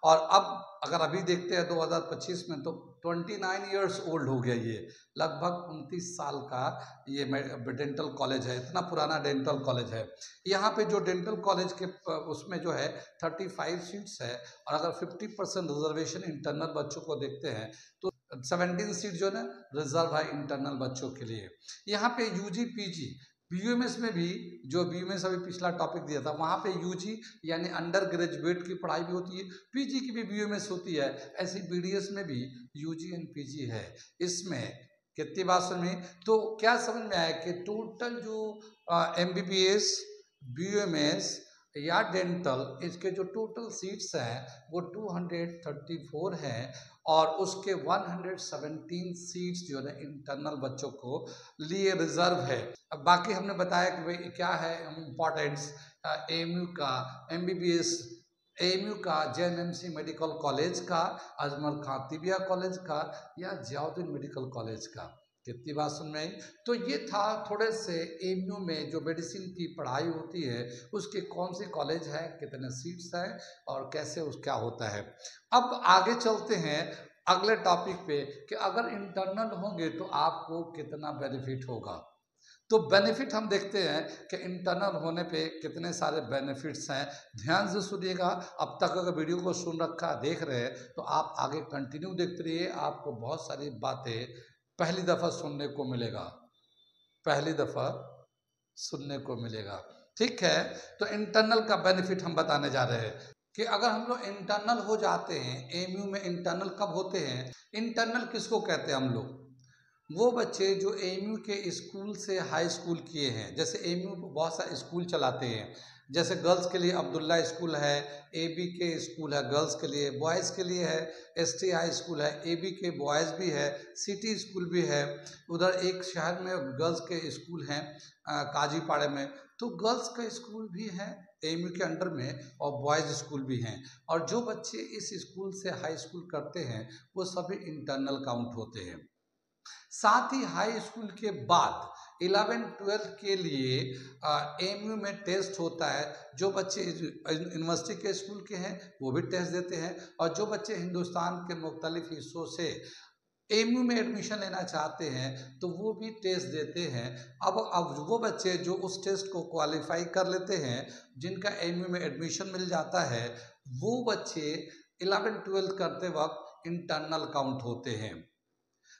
Speaker 1: और अब अगर अभी देखते हैं 2025 में तो 29 इयर्स ओल्ड हो गया। ये लगभग 29 साल का ये डेंटल कॉलेज है, इतना पुराना डेंटल कॉलेज है। यहाँ पे जो डेंटल कॉलेज के उसमें जो है 35 सीट्स है, और अगर 50% रिजर्वेशन इंटरनल बच्चों को देखते हैं तो 17 सीट जो है ना रिजर्व है इंटरनल बच्चों के लिए। यहाँ पे यूजी पीजी, बीयूएमएस में भी, जो बीयूएमएस अभी पिछला टॉपिक दिया था, वहाँ पे यूजी यानी अंडर ग्रेजुएट की पढ़ाई भी होती है, पीजी की भी बीयूएमएस होती है। ऐसे बीडीएस में भी यूजी एंड पीजी है। इसमें कितनी बात समझ में, तो क्या समझ में आया कि टोटल जो एमबीबीएस, बीयूएमएस या डेंटल, इसके जो टोटल सीट्स हैं वो 234 हैं, और उसके 117 सीट्स जो है इंटरनल बच्चों को लिए रिजर्व है। अब बाकी हमने बताया कि भाई क्या है इम्पोर्टेंस एएमयू का, एमबीबीएस एएमयू का, जेएनएमसी मेडिकल कॉलेज का, अजमल खां तिबिया कॉलेज का, या ज़ियाउद्दीन मेडिकल कॉलेज का। कितनी बात सुन में आई। तो ये था थोड़े से एएमयू में जो मेडिसिन की पढ़ाई होती है उसके कौन से कॉलेज हैं, कितने सीट्स हैं, और कैसे उस क्या होता है। अब आगे चलते हैं अगले टॉपिक पे कि अगर इंटरनल होंगे तो आपको कितना बेनिफिट होगा। तो बेनिफिट हम देखते हैं कि इंटरनल होने पे कितने सारे बेनिफिट्स हैं। ध्यान से सुनिएगा। अब तक अगर वीडियो को सुन रखा, देख रहे हैं, तो आप आगे कंटिन्यू देखते रहिए, आपको बहुत सारी बातें पहली दफ़ा सुनने को मिलेगा, पहली दफ़ा सुनने को मिलेगा। ठीक है, तो इंटरनल का बेनिफिट हम बताने जा रहे हैं कि अगर हम लोग इंटरनल हो जाते हैं, एमयू में इंटरनल कब होते हैं? इंटरनल किसको कहते हैं हम लोग? वो बच्चे जो एमयू के स्कूल से हाई स्कूल किए हैं, जैसे एमयू बहुत सारे स्कूल चलाते हैं, जैसे गर्ल्स के लिए अब्दुल्ला स्कूल है, एबी के स्कूल है गर्ल्स के लिए, बॉयज़ के लिए है एसटीआई स्कूल है, एबी के बॉयज़ भी है, सिटी स्कूल भी है, उधर एक शहर में गर्ल्स के स्कूल हैं काजीपाड़े में, तो गर्ल्स का स्कूल भी है एमयू के अंडर में और बॉयज़ स्कूल भी हैं। और जो बच्चे इस स्कूल से हाई स्कूल करते हैं वो सभी इंटरनल काउंट होते हैं। साथ ही हाई स्कूल के बाद 11-12 के लिए एमयू में टेस्ट होता है। जो बच्चे यूनिवर्सिटी के स्कूल के हैं वो भी टेस्ट देते हैं, और जो बच्चे हिंदुस्तान के मुख्तलिफ हिस्सों से एमयू में एडमिशन लेना चाहते हैं तो वो भी टेस्ट देते हैं। अब वो बच्चे जो उस टेस्ट को क्वालिफाई कर लेते हैं, जिनका एमयू में एडमिशन मिल जाता है, वो बच्चे 11-12 करते वक्त इंटरनल काउंट होते हैं।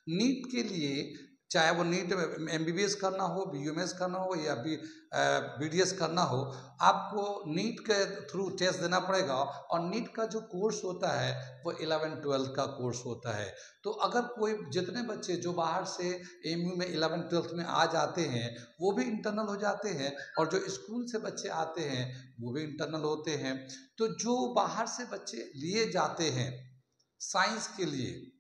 Speaker 1: नीट के लिए, चाहे वो नीट एमबीबीएस करना हो, बीयूएमएस करना हो या बीडीएस करना हो, आपको नीट के थ्रू टेस्ट देना पड़ेगा। और नीट का जो कोर्स होता है वो 11-12 का कोर्स होता है। तो अगर कोई, जितने बच्चे जो बाहर से एमयू में 11-12 में आ जाते हैं वो भी इंटरनल हो जाते हैं, और जो स्कूल से बच्चे आते हैं वो भी इंटरनल होते हैं। तो जो बाहर से बच्चे लिए जाते हैं साइंस के लिए,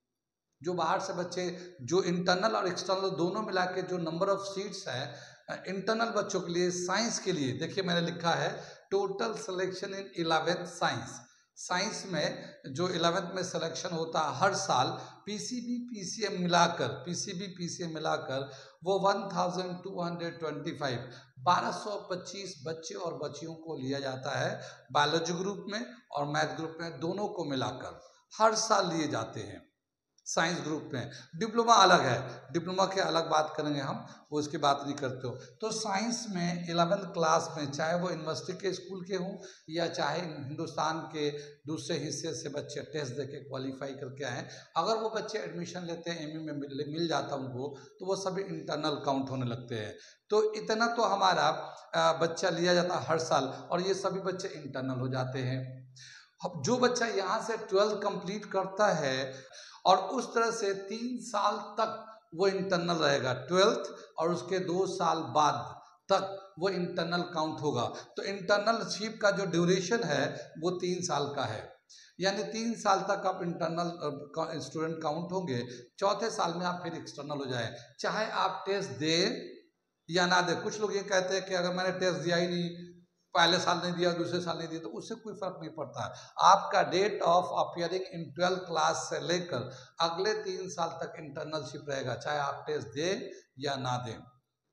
Speaker 1: जो बाहर से बच्चे, जो इंटरनल और एक्सटर्नल दोनों मिला के जो नंबर ऑफ सीट्स है इंटरनल बच्चों के लिए, साइंस के लिए, देखिए मैंने लिखा है total selection in 11th science. Science में जो 11th में सिलेक्शन होता है हर साल, पीसीबी पीसीएम मिलाकर वो 1225 बच्चे और बच्चियों को लिया जाता है बायोलॉजी ग्रुप में और मैथ ग्रुप में, दोनों को मिलाकर हर साल लिए जाते हैं साइंस ग्रुप में। डिप्लोमा अलग है, डिप्लोमा के अलग बात करेंगे हम, वो उसकी बात नहीं करते हो। तो साइंस में 11th क्लास में, चाहे वो यूनिवर्सिटी के स्कूल के हों या चाहे हिंदुस्तान के दूसरे हिस्से से बच्चे टेस्ट दे के क्वालिफाई करके आए, अगर वो बच्चे एडमिशन लेते हैं एमयू में मिल जाता उनको, तो वो सभी इंटरनल काउंट होने लगते हैं। तो इतना तो हमारा बच्चा लिया जाता है हर साल, और ये सभी बच्चे इंटरनल हो जाते हैं। अब जो बच्चा यहाँ से 12th कंप्लीट करता है और उस तरह से 3 साल तक वो इंटरनल रहेगा 12th, और उसके 2 साल बाद तक वो इंटरनल काउंट होगा। तो इंटरनलशिप का जो ड्यूरेशन है वो 3 साल का है, यानी 3 साल तक आप इंटरनल स्टूडेंट काउंट होंगे। चौथे साल में आप फिर एक्सटर्नल हो जाए, चाहे आप टेस्ट दें या ना दें। कुछ लोग ये कहते हैं कि अगर मैंने टेस्ट दिया ही नहीं, पहले साल नहीं दिया दूसरे साल नहीं दिया, तो उससे कोई फर्क नहीं पड़ता। आपका date of appearing in 12th class से लेकर अगले 3 साल तक इंटरनलशिप रहेगा, चाहे आप टेस्ट दें या ना दें।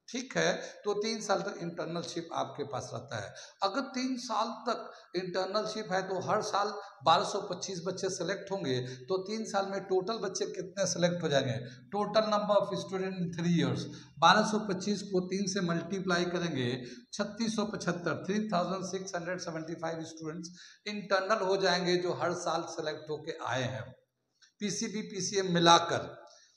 Speaker 1: ठीक है, तो 3 साल तक इंटरनलशिप आपके पास रहता है। अगर 3 साल तक इंटरनलशिप है तो हर साल 1225 बच्चे सेलेक्ट होंगे, तो 3 साल में टोटल बच्चे कितने सेलेक्ट हो जाएंगे? Total number of student in 3 years, 1225 को 3 से मल्टीप्लाई करेंगे, 3675 3675 स्टूडेंट्स इंटरनल हो जाएंगे जो हर साल सेलेक्ट होके आए हैं पीसीबी पीसीएम मिलाकर।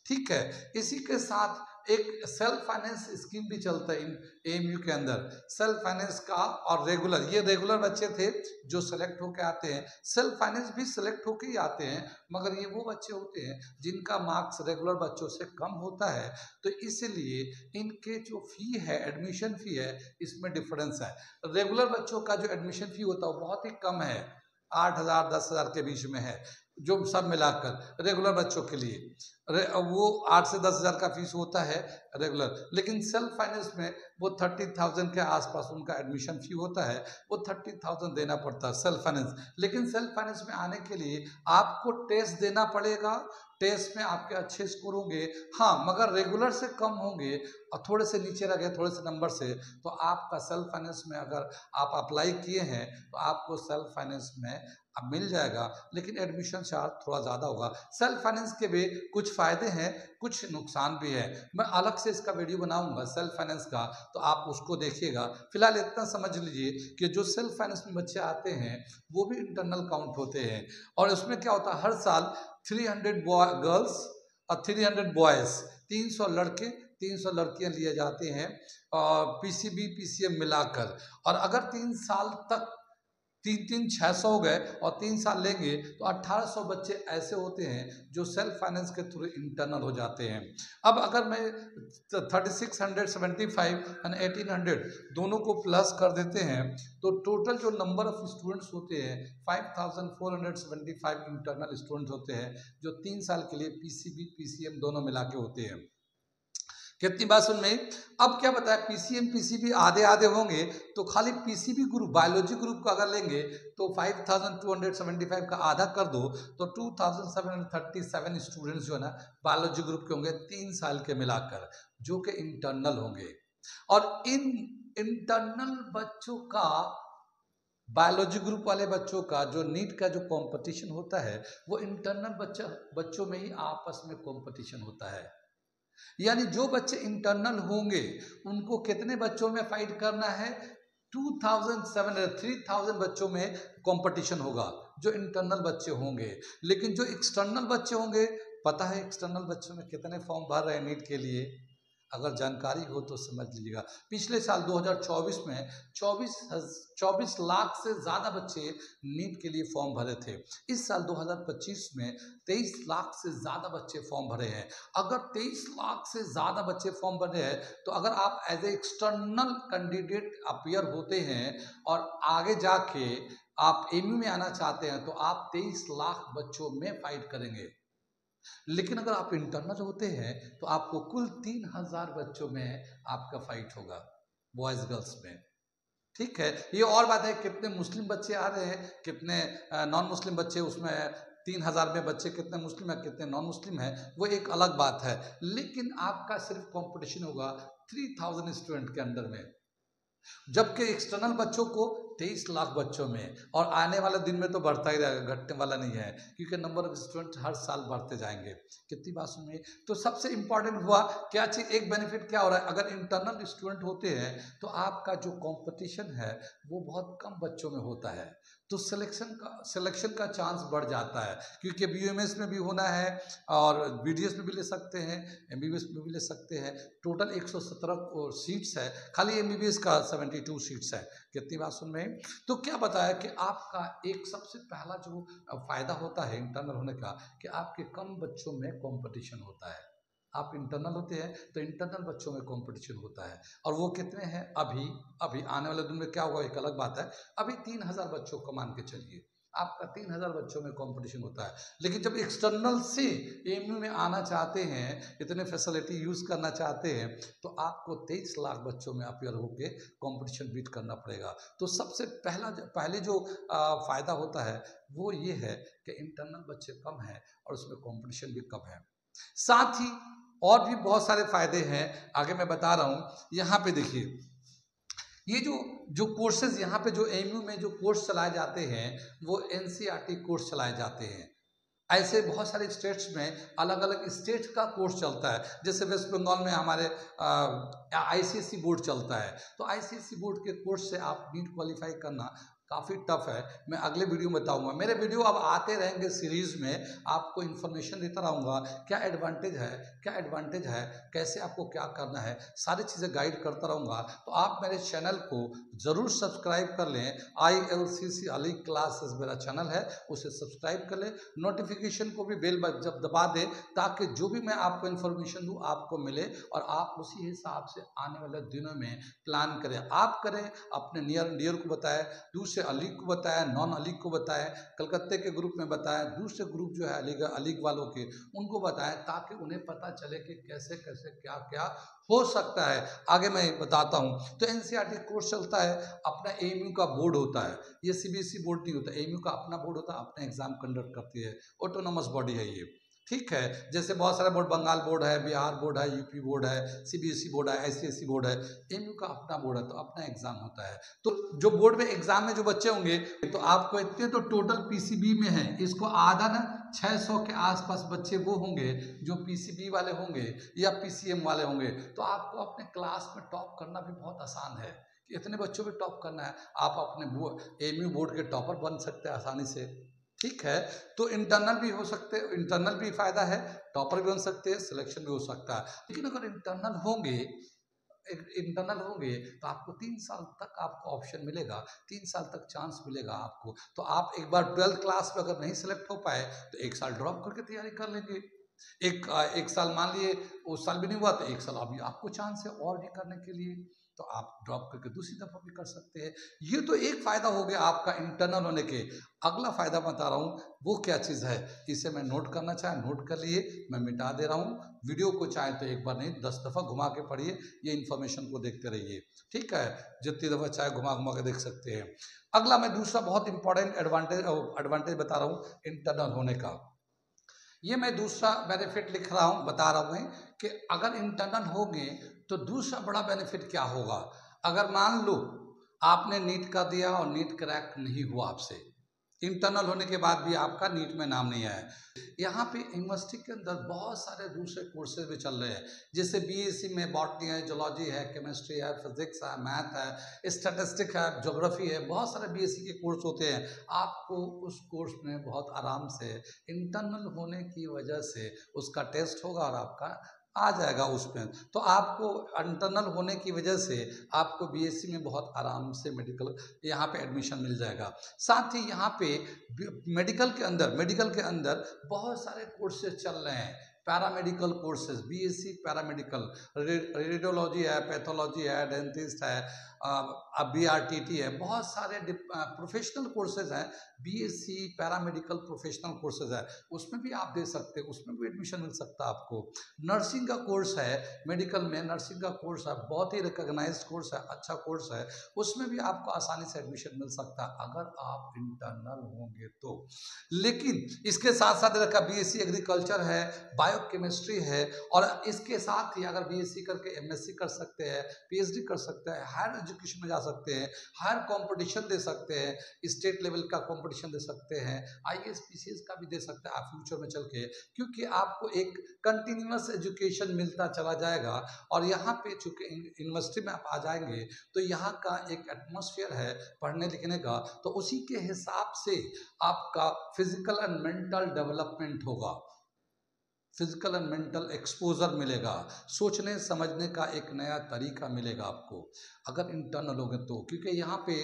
Speaker 1: ठीक है, इसी के साथ एक सेल्फ फाइनेंस स्कीम भी चलता है एएमयू के अंदर, सेल्फ फाइनेंस का और रेगुलर। ये रेगुलर बच्चे थे जो सेलेक्ट होके आते हैं, सेल्फ फाइनेंस भी सेलेक्ट होके ही आते हैं, मगर ये वो बच्चे होते हैं जिनका मार्क्स रेगुलर बच्चों से कम होता है, तो इसलिए इनके जो फी है, एडमिशन फी है, इसमें डिफरेंस है। रेगुलर बच्चों का जो एडमिशन फी होता है वो बहुत ही कम है, 8,000 10,000 के बीच में है, जो सब मिलाकर रेगुलर बच्चों के लिए वो 8 से 10,000 का फीस होता है रेगुलर। लेकिन सेल्फ फाइनेंस में वो 30,000 के आसपास उनका एडमिशन फी होता है, वो 30,000 देना पड़ता है सेल्फ फाइनेंस। लेकिन सेल्फ फाइनेंस में आने के लिए आपको टेस्ट देना पड़ेगा, टेस्ट में आपके अच्छे स्कोर होंगे, हाँ, मगर रेगुलर से कम होंगे और थोड़े से नीचे रह गए थोड़े से नंबर से, तो आपका सेल्फ फाइनेंस में अगर आप अप्लाई किए हैं तो आपको सेल्फ फाइनेंस में अब मिल जाएगा, लेकिन एडमिशन चार्ज थोड़ा ज़्यादा होगा। सेल्फ फाइनेंस के भी कुछ फ़ायदे हैं, कुछ नुकसान भी है। मैं अलग से इसका वीडियो बनाऊंगा सेल्फ फाइनेंस का, तो आप उसको देखिएगा। फिलहाल इतना समझ लीजिए कि जो सेल्फ फाइनेंस में बच्चे आते हैं वो भी इंटरनल काउंट होते हैं, और उसमें क्या होता है, हर साल 300 गर्ल्स और 300 बॉयज़ 300 लड़के 300 लड़कियां लिए जाते हैं पीसीबी पीसीएम मिलाकर। और अगर 3 साल तक 600 हो गए और 3 साल लेंगे तो 1800 बच्चे ऐसे होते हैं जो सेल्फ फाइनेंस के थ्रू इंटरनल हो जाते हैं। अब अगर मैं 3675 एंड 1800 दोनों को प्लस कर देते हैं तो टोटल जो नंबर ऑफ स्टूडेंट्स होते हैं 5475 इंटरनल स्टूडेंट होते हैं जो 3 साल के लिए पीसीबी पीसीएम दोनों मिला के होते हैं। कितनी बात सुन में। अब क्या बताया, पीसीएम पीसीबी आधे आधे होंगे तो खाली पीसीबी ग्रुप बायोलॉजी ग्रुप का अगर लेंगे तो 5275 का आधा कर दो तो 2737 स्टूडेंट्स जो है ना बायोलॉजी ग्रुप के होंगे 3 साल के मिलाकर, जो कि इंटरनल होंगे। और इन इंटरनल बच्चों का बायोलॉजी ग्रुप वाले बच्चों का जो नीट का जो कंपटीशन होता है वो इंटरनल बच्चों में ही आपस में कंपटीशन होता है। यानी जो बच्चे इंटरनल होंगे उनको कितने बच्चों में फाइट करना है, 3000 बच्चों में कंपटीशन होगा जो इंटरनल बच्चे होंगे। लेकिन जो एक्सटर्नल बच्चे होंगे, पता है एक्सटर्नल बच्चों में कितने फॉर्म भर रहे हैं नीट के लिए? अगर जानकारी हो तो समझ लीजिएगा। पिछले साल 2024 में 24 लाख से ज़्यादा बच्चे नीट के लिए फॉर्म भरे थे। इस साल 2025 में 23 लाख से ज़्यादा बच्चे फॉर्म भरे हैं। अगर 23 लाख से ज़्यादा बच्चे फॉर्म भरे हैं तो अगर आप as a external candidate appear होते हैं और आगे जाके आप एमयू में आना चाहते हैं तो आप 23 लाख बच्चों में फाइट करेंगे। लेकिन अगर आप इंटरनल होते हैं तो आपको कुल 3000 बच्चों में आपका फाइट होगा बॉयज गर्ल्स में। ठीक है, ये और बात है कितने मुस्लिम बच्चे आ रहे हैं, कितने नॉन मुस्लिम बच्चे, उसमें 3000 में बच्चे कितने मुस्लिम है कितने नॉन मुस्लिम है वो एक अलग बात है। लेकिन आपका सिर्फ कंपटीशन होगा 3000 स्टूडेंट के अंडर में, जबकि एक्सटर्नल बच्चों को 23 लाख बच्चों में। और आने वाले दिन में तो बढ़ता ही रहेगा, घटने वाला नहीं है, क्योंकि नंबर ऑफ स्टूडेंट हर साल बढ़ते जाएंगे। कितनी बात सुनिए। तो सबसे इंपॉर्टेंट हुआ क्या चीज़, एक बेनिफिट क्या हो रहा है, अगर इंटरनल स्टूडेंट होते हैं तो आपका जो कंपटीशन है वो बहुत कम बच्चों में होता है, तो सिलेक्शन का चांस बढ़ जाता है। क्योंकि बीयूएमएस में भी होना है और बीडीएस में भी ले सकते हैं, एमबीबीएस में भी ले सकते हैं। टोटल 117 सीट्स है, खाली एमबीबीएस का 72 सीट्स है। कितनी बात सुन में। तो क्या बताया कि आपका एक सबसे पहला जो फायदा होता है इंटरनल होने का कि आपके कम बच्चों में कंपटीशन होता है। आप इंटरनल होते हैं तो इंटरनल बच्चों में कंपटीशन होता है। और वो कितने हैं, अभी आने वाले दिन में क्या होगा एक अलग बात है। अभी 3000 बच्चों को मान के चलिए, आपका 3000 बच्चों में कंपटीशन होता है। लेकिन जब एक्सटर्नल से एमयू में आना चाहते हैं, इतने फैसिलिटी यूज़ करना चाहते हैं, तो आपको 23 लाख बच्चों में अपियर होकर कंपटीशन बीट करना पड़ेगा। तो सबसे पहले जो फ़ायदा होता है वो ये है कि इंटरनल बच्चे कम हैं और उसमें कंपटीशन भी कम है। साथ ही और भी बहुत सारे फायदे हैं, आगे मैं बता रहा हूँ। यहाँ पे देखिए, ये जो कोर्सेज यहाँ पे जो एमयू में जो कोर्स चलाए जाते हैं वो एनसीईआरटी कोर्स चलाए जाते हैं। ऐसे बहुत सारे स्टेट्स में अलग अलग स्टेट का कोर्स चलता है। जैसे वेस्ट बंगाल में हमारे आईसीएसई बोर्ड चलता है, तो आईसीएसई बोर्ड के कोर्स से आप नीट क्वालिफाई करना काफ़ी टफ है। मैं अगले वीडियो में बताऊंगा, मेरे वीडियो अब आते रहेंगे सीरीज़ में, आपको इन्फॉर्मेशन देता रहूँगा क्या एडवांटेज है, कैसे आपको क्या करना है, सारी चीज़ें गाइड करता रहूँगा। तो आप मेरे चैनल को ज़रूर सब्सक्राइब कर लें। ILCC अली क्लासेस मेरा चैनल है, उसे सब्सक्राइब कर लें। नोटिफिकेशन को भी बेल जब दबा दें ताकि जो भी मैं आपको इन्फॉर्मेशन दूँ आपको मिले और आप उसी हिसाब से आने वाले दिनों में प्लान करें। आप करें, अपने नियर एंड डियर को बताएं, दूसरे अलीग को बताया, नॉन अलीग को बताया, कलकत्ते के ग्रुप में बताया, दूसरे ग्रुप जो है अलीग वालों के उनको बताया, ताकि उन्हें पता चले कि कैसे कैसे क्या क्या हो सकता है। आगे मैं बताता हूँ। तो एनसीईआरटी कोर्स चलता है, अपना एमयू का बोर्ड होता है, ये सीबीएसई बोर्ड नहीं होता, एमयू का अपना बोर्ड होता है, अपना एग्जाम कंडक्ट करती है, ऑटोनोमस बॉडी है ये। ठीक है, जैसे बहुत सारे बोर्ड, बंगाल बोर्ड है, बिहार बोर्ड है, यूपी बोर्ड है, सीबीएसई बोर्ड है, आईसीएसई बोर्ड है, एमयू का अपना बोर्ड है, तो अपना एग्जाम होता है। तो जो बोर्ड में एग्जाम में जो बच्चे होंगे तो आपको इतने तो टोटल पीसीबी में है, इसको आधा ना 600 के आसपास बच्चे वो होंगे जो पीसीबी वाले होंगे या पीसीएम वाले होंगे। तो आपको अपने क्लास में टॉप करना भी बहुत आसान है कि इतने बच्चों में टॉप करना है। आप अपने एमयू बोर्ड के टॉपर बन सकते हैं आसानी से। ठीक है, तो इंटरनल भी हो सकते, इंटरनल भी फायदा है, टॉपर भी बन सकते हैं, सिलेक्शन भी हो सकता है। लेकिन अगर इंटरनल होंगे तो आपको 3 साल तक आपको ऑप्शन मिलेगा, 3 साल तक चांस मिलेगा आपको। तो आप एक बार 12th क्लास में अगर नहीं सेलेक्ट हो पाए तो 1 साल ड्रॉप करके तैयारी कर लेंगे। एक साल मान लिए उस साल भी नहीं हुआ तो 1 साल अभी आपको चांस है और भी करने के लिए, तो आप ड्रॉप करके दूसरी दफा भी कर सकते हैं। ये तो एक फायदा हो गया आपका इंटरनल होने के। अगला फायदा बता रहा हूँ वो क्या चीज़ है, इसे मैं नोट करना चाहे नोट कर लिए, मैं मिटा दे रहा हूँ। वीडियो को चाहे तो एक बार नहीं 10 दफ़ा घुमा के पढ़िए, ये इन्फॉर्मेशन को देखते रहिए, ठीक है, जितनी दफ़ा चाहे घुमा घुमा के देख सकते हैं। अगला मैं दूसरा बहुत इंपॉर्टेंट एडवांटेज बता रहा हूँ इंटरनल होने का। ये मैं दूसरा बेनिफिट लिख रहा हूँ, बता रहा हूँ कि अगर इंटरनल होंगे तो दूसरा बड़ा बेनिफिट क्या होगा। अगर मान लो आपने नीट का दिया और नीट क्रैक नहीं हुआ आपसे, इंटरनल होने के बाद भी आपका नीट में नाम नहीं आया, यहाँ पे यूनिवर्सिटी के अंदर बहुत सारे दूसरे कोर्सेज भी चल रहे हैं, जैसे बीएससी में बॉटनी है, जोलॉजी है, केमिस्ट्री है, फिजिक्स है, मैथ है, स्टैटिस्टिक है, ज्योग्राफी है, बहुत सारे बीएससी के कोर्स होते हैं। आपको उस कोर्स में बहुत आराम से इंटरनल होने की वजह से उसका टेस्ट होगा और आपका आ जाएगा उसमें, तो आपको इंटरनल होने की वजह से आपको बीएससी में बहुत आराम से मेडिकल यहाँ पे एडमिशन मिल जाएगा। साथ ही यहाँ पे मेडिकल के अंदर बहुत सारे कोर्सेज चल रहे हैं, paramedical courses, BSc paramedical, radiology है, पैथोलॉजी है, डेंटिस्ट है, अब बीआरटीटी है, बहुत सारे प्रोफेशनल कोर्सेज हैं, बीएससी पैरामेडिकल प्रोफेशनल कोर्सेज है, उसमें भी आप दे सकते हैं, उसमें भी एडमिशन मिल सकता है आपको। नर्सिंग का कोर्स है, मेडिकल में नर्सिंग का कोर्स है, बहुत ही रिकॉग्नाइज्ड कोर्स है, अच्छा कोर्स है, उसमें भी आपको आसानी से एडमिशन मिल सकता है अगर आप इंटरनल होंगे तो। लेकिन इसके साथ साथ रखा बीएससी एग्रीकल्चर है, बायोकेमिस्ट्री है, और इसके साथ ही अगर बीएससी करके एमएससी कर सकते हैं, पीएचडी कर सकते हैं, हायर एजुकेशन में जा सकते हैं, हायर कंपटीशन दे सकते हैं, स्टेट लेवल का कंपटीशन दे सकते हैं, आईएएस पीसीएस का भी दे सकते हैं आप फ्यूचर में चल के, क्योंकि आपको एक कंटिन्यूअस एजुकेशन मिलता चला जाएगा। और यहाँ पे चूंकि यूनिवर्सिटी में आप आ जाएंगे तो यहाँ का एक एटमॉस्फेयर है पढ़ने लिखने का, तो उसी के हिसाब से आपका फिजिकल एंड मेंटल डेवलपमेंट होगा, फिजिकल एंड मेंटल एक्सपोजर मिलेगा, सोचने समझने का एक नया तरीका मिलेगा आपको अगर इंटरनल होंगे तो। क्योंकि यहाँ पे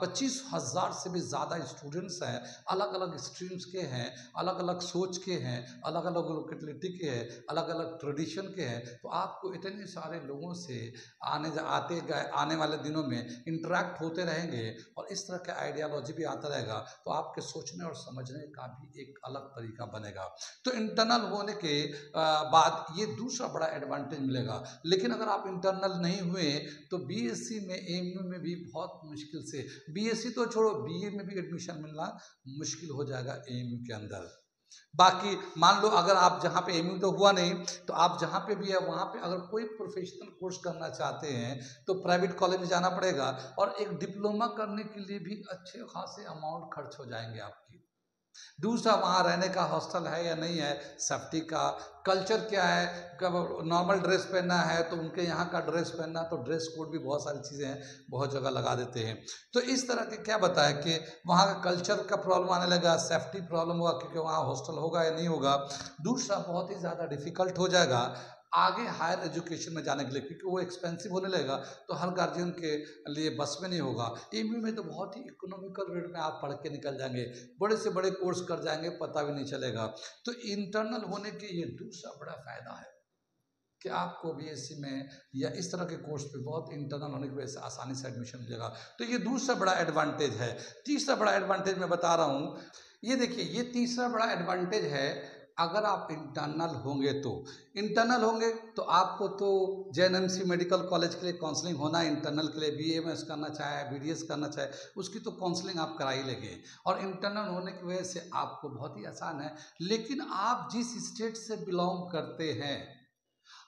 Speaker 1: 25,000 से भी ज़्यादा स्टूडेंट्स हैं, अलग अलग स्ट्रीम्स के हैं, अलग अलग सोच के हैं, अलग अलग लोकेलिटी के हैं, अलग अलग ट्रेडिशन के हैं, तो आपको इतने सारे लोगों से आने वाले दिनों में इंटरेक्ट होते रहेंगे और इस तरह का आइडियालॉजी भी आता रहेगा, तो आपके सोचने और समझने का भी एक अलग तरीका बनेगा। तो इंटरनल होने के बाद ये दूसरा बड़ा एडवांटेज मिलेगा। लेकिन अगर आप इंटरनल नहीं हुए तो बीएससी में एमयू में भी बहुत मुश्किल से, बीएससी तो छोड़ो बीए में भी एडमिशन मिलना मुश्किल हो जाएगा एमयू के अंदर। बाकी मान लो अगर आप जहाँ पे एमयू तो हुआ नहीं, तो आप जहाँ पे भी है वहाँ पे अगर कोई प्रोफेशनल कोर्स करना चाहते हैं तो प्राइवेट कॉलेज में जाना पड़ेगा, और एक डिप्लोमा करने के लिए भी अच्छे खासे अमाउंट खर्च हो जाएंगे आपकी। दूसरा वहाँ रहने का हॉस्टल है या नहीं है, सेफ्टी का कल्चर क्या है, कब नॉर्मल ड्रेस पहनना है तो उनके यहाँ का ड्रेस पहनना, तो ड्रेस कोड भी बहुत सारी चीज़ें हैं, बहुत जगह लगा देते हैं। तो इस तरह के क्या बताया कि वहाँ का कल्चर का प्रॉब्लम आने लगा, सेफ्टी प्रॉब्लम होगा क्योंकि वहाँ हॉस्टल होगा या नहीं होगा। दूसरा बहुत ही ज़्यादा डिफिकल्ट हो जाएगा आगे हायर एजुकेशन में जाने के लिए, क्योंकि वो एक्सपेंसिव होने लगेगा, तो हर गार्जियन के लिए बस में नहीं होगा। एमयू में तो बहुत ही इकोनॉमिकल रेट में आप पढ़ के निकल जाएंगे, बड़े से बड़े कोर्स कर जाएंगे, पता भी नहीं चलेगा। तो इंटरनल होने के ये दूसरा बड़ा फायदा है कि आपको बीएससी में या इस तरह के कोर्स पे बहुत इंटरनल होने की वजह से आसानी से एडमिशन मिलेगा। तो ये दूसरा बड़ा एडवांटेज है। तीसरा बड़ा एडवांटेज मैं बता रहा हूँ, ये देखिए, ये तीसरा बड़ा एडवांटेज है अगर आप इंटरनल होंगे तो। इंटरनल होंगे तो आपको तो जेएनएमसी मेडिकल कॉलेज के लिए काउंसलिंग होना है, इंटरनल के लिए बीएमएस करना चाहे, बीडीएस करना चाहे, उसकी तो काउंसलिंग आप करा ही लेंगे, और इंटरनल होने की वजह से आपको बहुत ही आसान है। लेकिन आप जिस स्टेट से बिलोंग करते हैं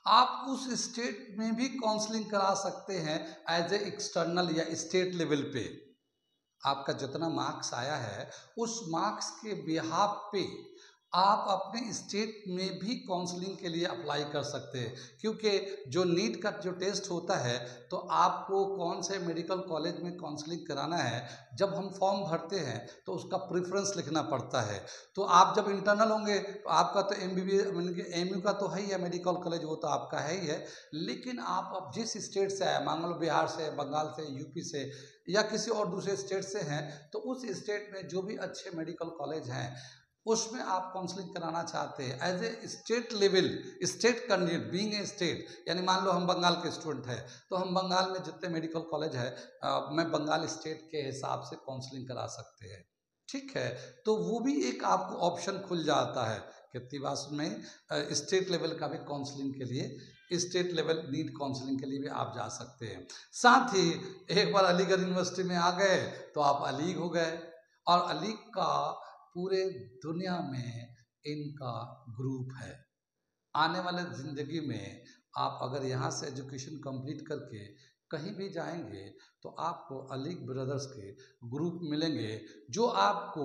Speaker 1: आप उस स्टेट में भी काउंसलिंग करा सकते हैं एज ए एक्सटर्नल या स्टेट लेवल पे। आपका जितना मार्क्स आया है उस मार्क्स के बिहाफ पे आप अपने स्टेट में भी काउंसलिंग के लिए अप्लाई कर सकते हैं, क्योंकि जो नीट का जो टेस्ट होता है तो आपको कौन से मेडिकल कॉलेज में काउंसलिंग कराना है, जब हम फॉर्म भरते हैं तो उसका प्रेफरेंस लिखना पड़ता है। तो आप जब इंटरनल होंगे तो आपका तो MU का तो है ही है, मेडिकल कॉलेज वो तो आपका है ही है, लेकिन आप अब जिस स्टेट से आए, मान लो बिहार से, बंगाल से, यूपी से या किसी और दूसरे स्टेट से हैं, तो उस स्टेट में जो भी अच्छे मेडिकल कॉलेज हैं उसमें आप काउंसलिंग कराना चाहते हैं as a state level, state candidate being a state, यानी मान लो हम बंगाल के स्टूडेंट हैं तो हम बंगाल में जितने मेडिकल कॉलेज है मैं बंगाल स्टेट के हिसाब से काउंसलिंग करा सकते हैं। ठीक है, तो वो भी एक आपको ऑप्शन खुल जाता है कितनी बात में स्टेट लेवल का भी काउंसलिंग के लिए, स्टेट लेवल नीट काउंसलिंग के लिए भी आप जा सकते हैं। साथ ही एक बार अलीगढ़ यूनिवर्सिटी में आ गए तो आप अलीग हो गए, और अलीग का पूरे दुनिया में इनका ग्रुप है। आने वाले ज़िंदगी में आप अगर यहाँ से एजुकेशन कंप्लीट करके कहीं भी जाएंगे तो आपको अलीग ब्रदर्स के ग्रुप मिलेंगे, जो आपको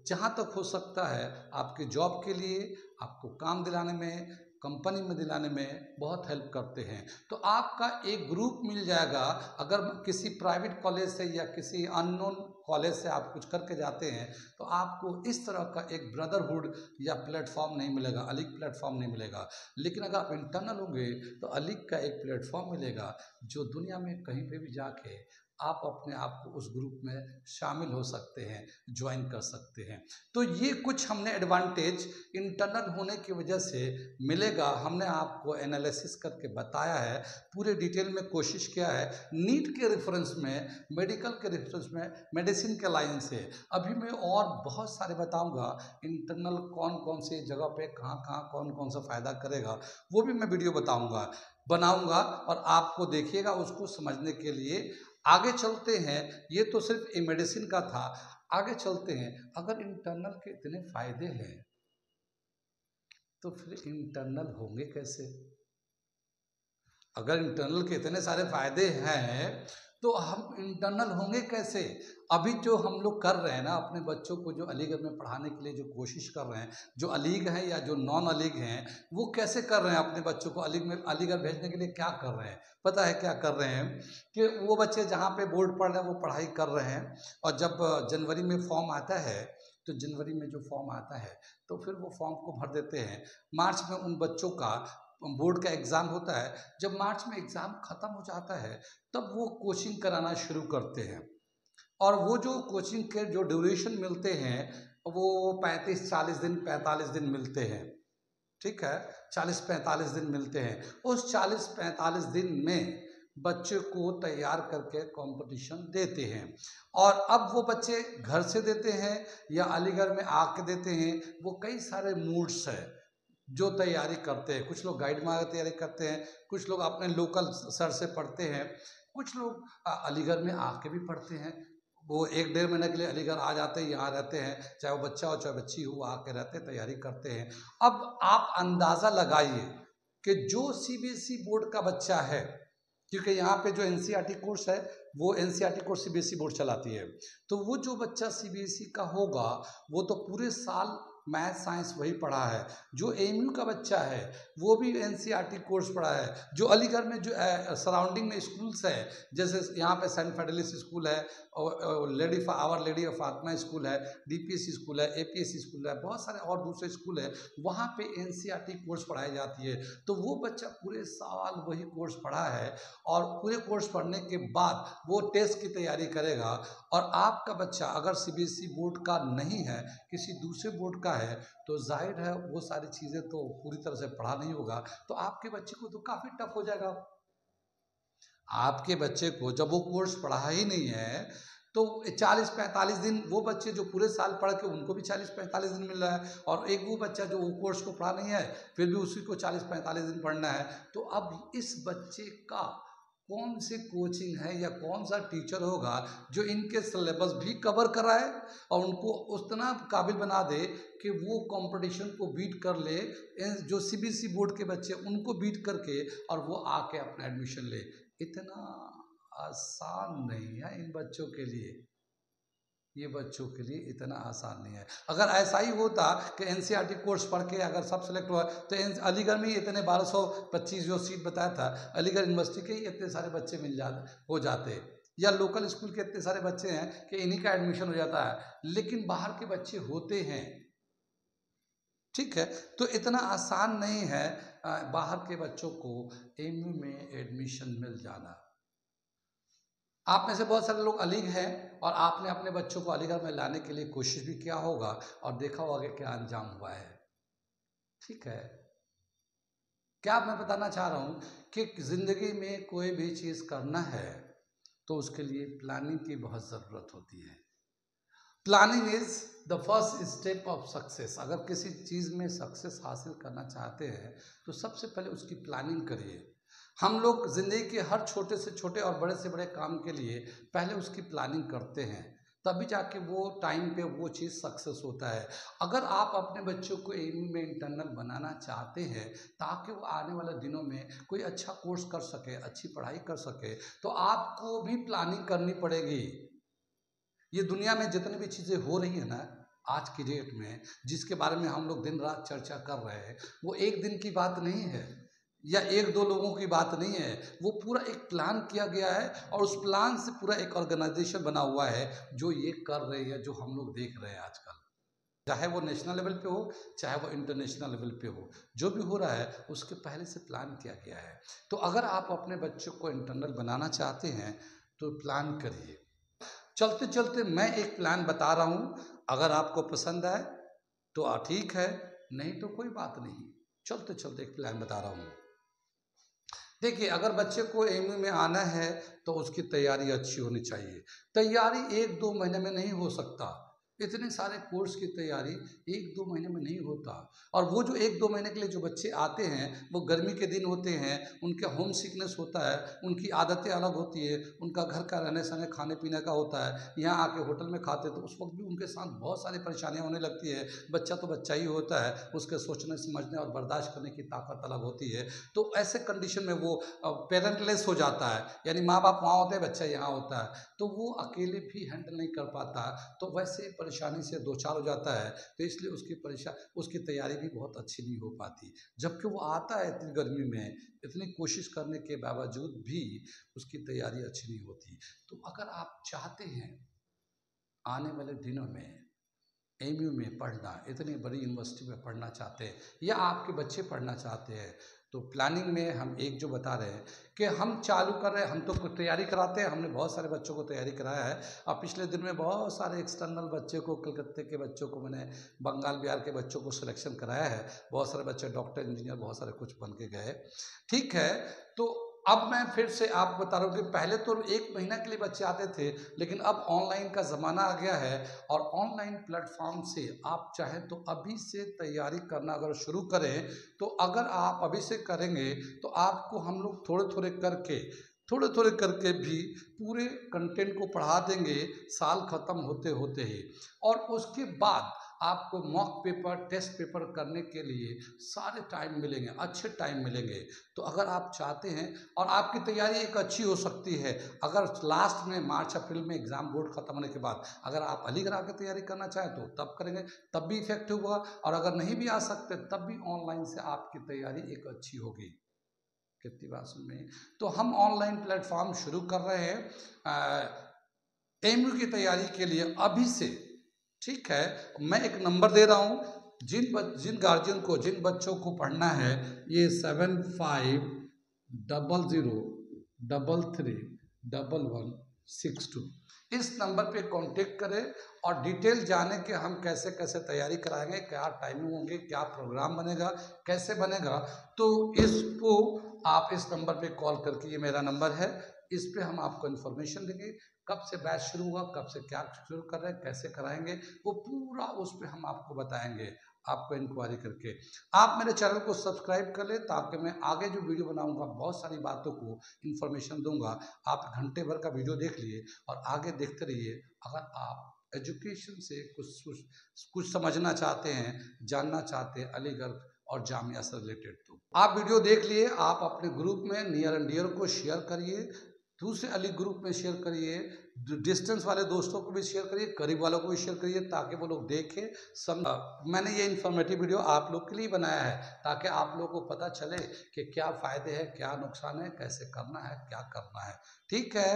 Speaker 1: जहाँ तक हो सकता है आपके जॉब के लिए, आपको काम दिलाने में, कंपनी में दिलाने में बहुत हेल्प करते हैं। तो आपका एक ग्रुप मिल जाएगा। अगर किसी प्राइवेट कॉलेज से या किसी अननोन कॉलेज से आप कुछ करके जाते हैं तो आपको इस तरह का एक ब्रदरहुड या प्लेटफॉर्म नहीं मिलेगा, अलीग प्लेटफॉर्म नहीं मिलेगा। लेकिन अगर आप इंटरनल होंगे तो अलीग का एक प्लेटफॉर्म मिलेगा, जो दुनिया में कहीं पे भी जाके आप अपने आप को उस ग्रुप में शामिल हो सकते हैं, ज्वाइन कर सकते हैं। तो ये कुछ हमने एडवांटेज इंटरनल होने की वजह से मिलेगा, हमने आपको एनालिसिस करके बताया है, पूरे डिटेल में कोशिश किया है। नीट के रेफरेंस में, मेडिकल के रेफरेंस में, मेडिसिन के लाइन से अभी मैं और बहुत सारे बताऊंगा इंटरनल कौन कौन सी जगह पे कहाँ कहाँ कौन कौन सा फ़ायदा करेगा, वो भी मैं वीडियो बनाऊंगा और आपको देखिएगा उसको समझने के लिए। आगे चलते हैं, ये तो सिर्फ ए मेडिसिन का था, आगे चलते हैं। अगर इंटरनल के इतने फायदे हैं तो फिर इंटरनल होंगे कैसे? अगर इंटरनल के इतने सारे फायदे हैं तो हम इंटरनल होंगे कैसे? अभी जो हम लोग कर रहे हैं ना, अपने बच्चों को जो अलीगढ़ में पढ़ाने के लिए जो कोशिश कर रहे हैं, जो अलीग हैं या जो नॉन अलीग हैं, वो कैसे कर रहे हैं अपने बच्चों को अलीगढ़ भेजने के लिए? क्या कर रहे हैं पता है? क्या कर रहे हैं कि वो बच्चे जहाँ पे बोर्ड पढ़ रहे हैं वो पढ़ाई कर रहे हैं, और जब जनवरी में फॉर्म आता है तो जनवरी में जो फॉर्म आता है तो फिर वो फॉर्म को भर देते हैं। मार्च में उन बच्चों का बोर्ड का एग्ज़ाम होता है, जब मार्च में एग्ज़ाम ख़त्म हो जाता है तब वो कोचिंग कराना शुरू करते हैं, और वो जो कोचिंग के जो ड्यूरेशन मिलते हैं वो 35-40 दिन, 45 दिन मिलते हैं। ठीक है, 40-45 दिन मिलते हैं। उस 40-45 दिन में बच्चे को तैयार करके कंपटीशन देते हैं, और अब वो बच्चे घर से देते हैं या अलीगढ़ में आके देते हैं, वो कई सारे मूड्स है जो तैयारी करते हैं। कुछ लोग गाइड मार तैयारी करते हैं, कुछ लोग अपने लोकल सर से पढ़ते हैं, कुछ लोग अलीगढ़ में आके भी पढ़ते हैं। वो 1-1.5 महीने के लिए अलीगढ़ आ जाते हैं, यहाँ रहते हैं, चाहे वो बच्चा हो चाहे बच्ची हो, आके रहते हैं, तैयारी करते हैं। अब आप अंदाज़ा लगाइए कि जो CBSE बोर्ड का बच्चा है, क्योंकि यहाँ पे जो NCERT कोर्स है वो NCERT कोर्स CBSE बोर्ड चलाती है, तो वो जो बच्चा CBSE का होगा वो तो पूरे साल मैथ साइंस वही पढ़ा है। जो AMU का बच्चा है वो भी NCERT कोर्स पढ़ा है। जो अलीगढ़ में जो सराउंडिंग में स्कूल्स है, जैसे यहाँ पे सेंट फेडलिस स्कूल है, और Our Lady of Fatima school है, DPSC स्कूल है, APSC स्कूल है, बहुत सारे और दूसरे स्कूल है, वहाँ पे NCERT कोर्स पढ़ाई जाती है। तो वो बच्चा पूरे साल वही कोर्स पढ़ा है, और पूरे कोर्स पढ़ने के बाद वो टेस्ट की तैयारी करेगा। और आपका बच्चा अगर CBSE बोर्ड का नहीं है, किसी दूसरे बोर्ड का है, तो जाहिर है वो सारी चीज़ें तो पूरी तरह से पढ़ा नहीं होगा, तो आपके बच्चे को तो काफ़ी टफ हो जाएगा। आपके बच्चे को जब वो कोर्स पढ़ा ही नहीं है तो 40-45 दिन, वो बच्चे जो पूरे साल पढ़ के उनको भी 40-45 दिन मिल रहा है, और एक वो बच्चा जो वो कोर्स को पढ़ा नहीं है फिर भी उसी को 40-45 दिन पढ़ना है। तो अब इस बच्चे का कौन सी कोचिंग है या कौन सा टीचर होगा जो इनके सिलेबस भी कवर कराए और उनको उतना काबिल बना दे कि वो कंपटीशन को बीट कर ले, जो CBSE बोर्ड के बच्चे उनको बीट करके और वो आके अपना एडमिशन ले? इतना आसान नहीं है इन बच्चों के लिए। ये बच्चों के लिए इतना आसान नहीं है। अगर ऐसा ही होता कि एनसीईआरटी कोर्स पढ़ के अगर सब सेलेक्ट हुआ तो अलीगढ़ में ही इतने 1225 जो सीट बताया था, अलीगढ़ यूनिवर्सिटी के ही इतने सारे बच्चे हो जाते, या लोकल स्कूल के इतने सारे बच्चे हैं कि इन्हीं का एडमिशन हो जाता है। लेकिन बाहर के बच्चे होते हैं, ठीक है, तो इतना आसान नहीं है बाहर के बच्चों को एमयू में एडमिशन मिल जाना। आप में से बहुत सारे लोग अलीगढ़ हैं और आपने अपने बच्चों को अलीगढ़ में लाने के लिए कोशिश भी किया होगा और देखा होगा कि क्या अंजाम हुआ है, ठीक है। क्या मैं बताना चाह रहा हूँ कि ज़िंदगी में कोई भी चीज़ करना है तो उसके लिए प्लानिंग की बहुत ज़रूरत होती है। Planning is the first step of success. अगर किसी चीज़ में सक्सेस हासिल करना चाहते हैं तो सबसे पहले उसकी प्लानिंग करिए। हम लोग ज़िंदगी के हर छोटे से छोटे और बड़े से बड़े काम के लिए पहले उसकी प्लानिंग करते हैं, तभी जाके वो टाइम पे वो चीज़ सक्सेस होता है। अगर आप अपने बच्चों को एमयू में इंटरनल बनाना चाहते हैं ताकि वो आने वाले दिनों में कोई अच्छा कोर्स कर सके, अच्छी पढ़ाई कर सके, तो आपको भी प्लानिंग करनी पड़ेगी। ये दुनिया में जितनी भी चीज़ें हो रही है ना आज की डेट में, जिसके बारे में हम लोग दिन रात चर्चा कर रहे हैं, वो एक दिन की बात नहीं है या एक दो लोगों की बात नहीं है। वो पूरा एक प्लान किया गया है और उस प्लान से पूरा एक ऑर्गेनाइजेशन बना हुआ है जो ये कर रहे हैं, जो हम लोग देख रहे हैं आजकल। चाहे वो नेशनल लेवल पे हो, चाहे वो इंटरनेशनल लेवल पे हो, जो भी हो रहा है उसके पहले से प्लान किया गया है। तो अगर आप अपने बच्चों को इंटरनल बनाना चाहते हैं तो प्लान करिए। चलते चलते मैं एक प्लान बता रहा हूँ, अगर आपको पसंद आए तो ठीक है, नहीं तो कोई बात नहीं। चलते चलते एक प्लान बता रहा हूँ। देखिए, अगर बच्चे को एमयू में आना है तो उसकी तैयारी अच्छी होनी चाहिए। तैयारी 1-2 महीने में नहीं हो सकता। इतने सारे कोर्स की तैयारी 1-2 महीने में नहीं होता। और वो जो 1-2 महीने के लिए जो बच्चे आते हैं, वो गर्मी के दिन होते हैं, उनके होम सिकनेस होता है, उनकी आदतें अलग होती है, उनका घर का रहने सहने खाने पीने का होता है। यहाँ आके होटल में खाते तो उस वक्त भी उनके साथ बहुत सारी परेशानियाँ होने लगती है। बच्चा तो बच्चा ही होता है, उसके सोचने समझने और बर्दाश्त करने की ताकत अलग होती है। तो ऐसे कंडीशन में वो पेरेंटलेस हो जाता है, यानी माँ बाप वहाँ होते हैं, बच्चा यहाँ होता है, तो वो अकेले भी हैंडल नहीं कर पाता, तो वैसे परेशानी से दो चार हो जाता है। तो इसलिए उसकी तैयारी भी बहुत अच्छी नहीं हो पाती। जबकि वो आता है इतनी गर्मी में, इतनी कोशिश करने के बावजूद भी उसकी तैयारी अच्छी नहीं होती। तो अगर आप चाहते हैं आने वाले दिनों में एमयू में पढ़ना, इतनी बड़ी यूनिवर्सिटी में पढ़ना चाहते हैं या आपके बच्चे पढ़ना चाहते हैं, तो प्लानिंग में हम एक जो बता रहे हैं कि हम चालू कर रहे हैं, हम तो तैयारी कराते हैं, हमने बहुत सारे बच्चों को तैयारी कराया है। और पिछले दिन में बहुत सारे एक्सटर्नल बच्चे को, कलकत्ते के बच्चों को, मैंने बंगाल बिहार के बच्चों को सिलेक्शन कराया है। बहुत सारे बच्चे डॉक्टर, इंजीनियर, बहुत सारे कुछ बन के गए, ठीक है। तो अब मैं फिर से आपको बता रहा हूँ कि पहले तो 1 महीना के लिए बच्चे आते थे, लेकिन अब ऑनलाइन का ज़माना आ गया है और ऑनलाइन प्लेटफॉर्म से आप चाहें तो अभी से तैयारी करना अगर शुरू करें, तो अगर आप अभी से करेंगे तो आपको हम लोग थोड़े थोड़े करके भी पूरे कंटेंट को पढ़ा देंगे साल ख़त्म होते होते ही। और उसके बाद आपको मॉक पेपर, टेस्ट पेपर करने के लिए सारे टाइम मिलेंगे, अच्छे टाइम मिलेंगे। तो अगर आप चाहते हैं और आपकी तैयारी एक अच्छी हो सकती है, अगर लास्ट में मार्च अप्रैल में एग्ज़ाम बोर्ड ख़त्म होने के बाद अगर आप अलीगढ़ आकर तैयारी करना चाहें तो तब करेंगे, तब भी इफेक्टिव होगा। और अगर नहीं भी आ सकते तब भी ऑनलाइन से आपकी तैयारी एक अच्छी होगी। कितनी बात सुन में, तो हम ऑनलाइन प्लेटफॉर्म शुरू कर रहे हैं एमयू की तैयारी के लिए अभी से, ठीक है। मैं एक नंबर दे रहा हूँ, जिन गार्जियन को, जिन बच्चों को पढ़ना है, ये 7500331162 इस नंबर पे कांटेक्ट करें और डिटेल जाने के हम कैसे कैसे तैयारी कराएंगे, क्या टाइमिंग होंगे, क्या प्रोग्राम बनेगा, कैसे बनेगा। तो इसको आप इस नंबर पे कॉल करके, ये मेरा नंबर है, इस पे हम आपको इन्फॉर्मेशन देंगे, कब से बैच शुरू हुआ, कब से क्या शुरू कर रहे हैं, कैसे कराएंगे, वो पूरा उस पर हम आपको बताएंगे, आपको इंक्वायरी करके। आप मेरे चैनल को सब्सक्राइब कर लें ताकि मैं आगे जो वीडियो बनाऊंगा बहुत सारी बातों को इन्फॉर्मेशन दूंगा। आप घंटे भर का वीडियो देख लिए और आगे देखते रहिए। अगर आप एजुकेशन से कुछ समझना चाहते हैं, जानना चाहते हैं अलीगढ़ और जामिया से रिलेटेड, तो आप वीडियो देख लिए, आप अपने ग्रुप में नियर एंड डियर को शेयर करिए, दूसरे अली ग्रुप में शेयर करिए, डिस्टेंस वाले दोस्तों को भी शेयर करिए, करीब वालों को भी शेयर करिए, ताकि वो लोग देखें मैंने ये इन्फॉर्मेटिव वीडियो आप लोग के लिए बनाया है, ताकि आप लोगों को पता चले कि क्या फ़ायदे हैं, क्या नुकसान है, कैसे करना है, क्या करना है। ठीक है,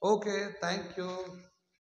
Speaker 1: ओके, थैंक यू।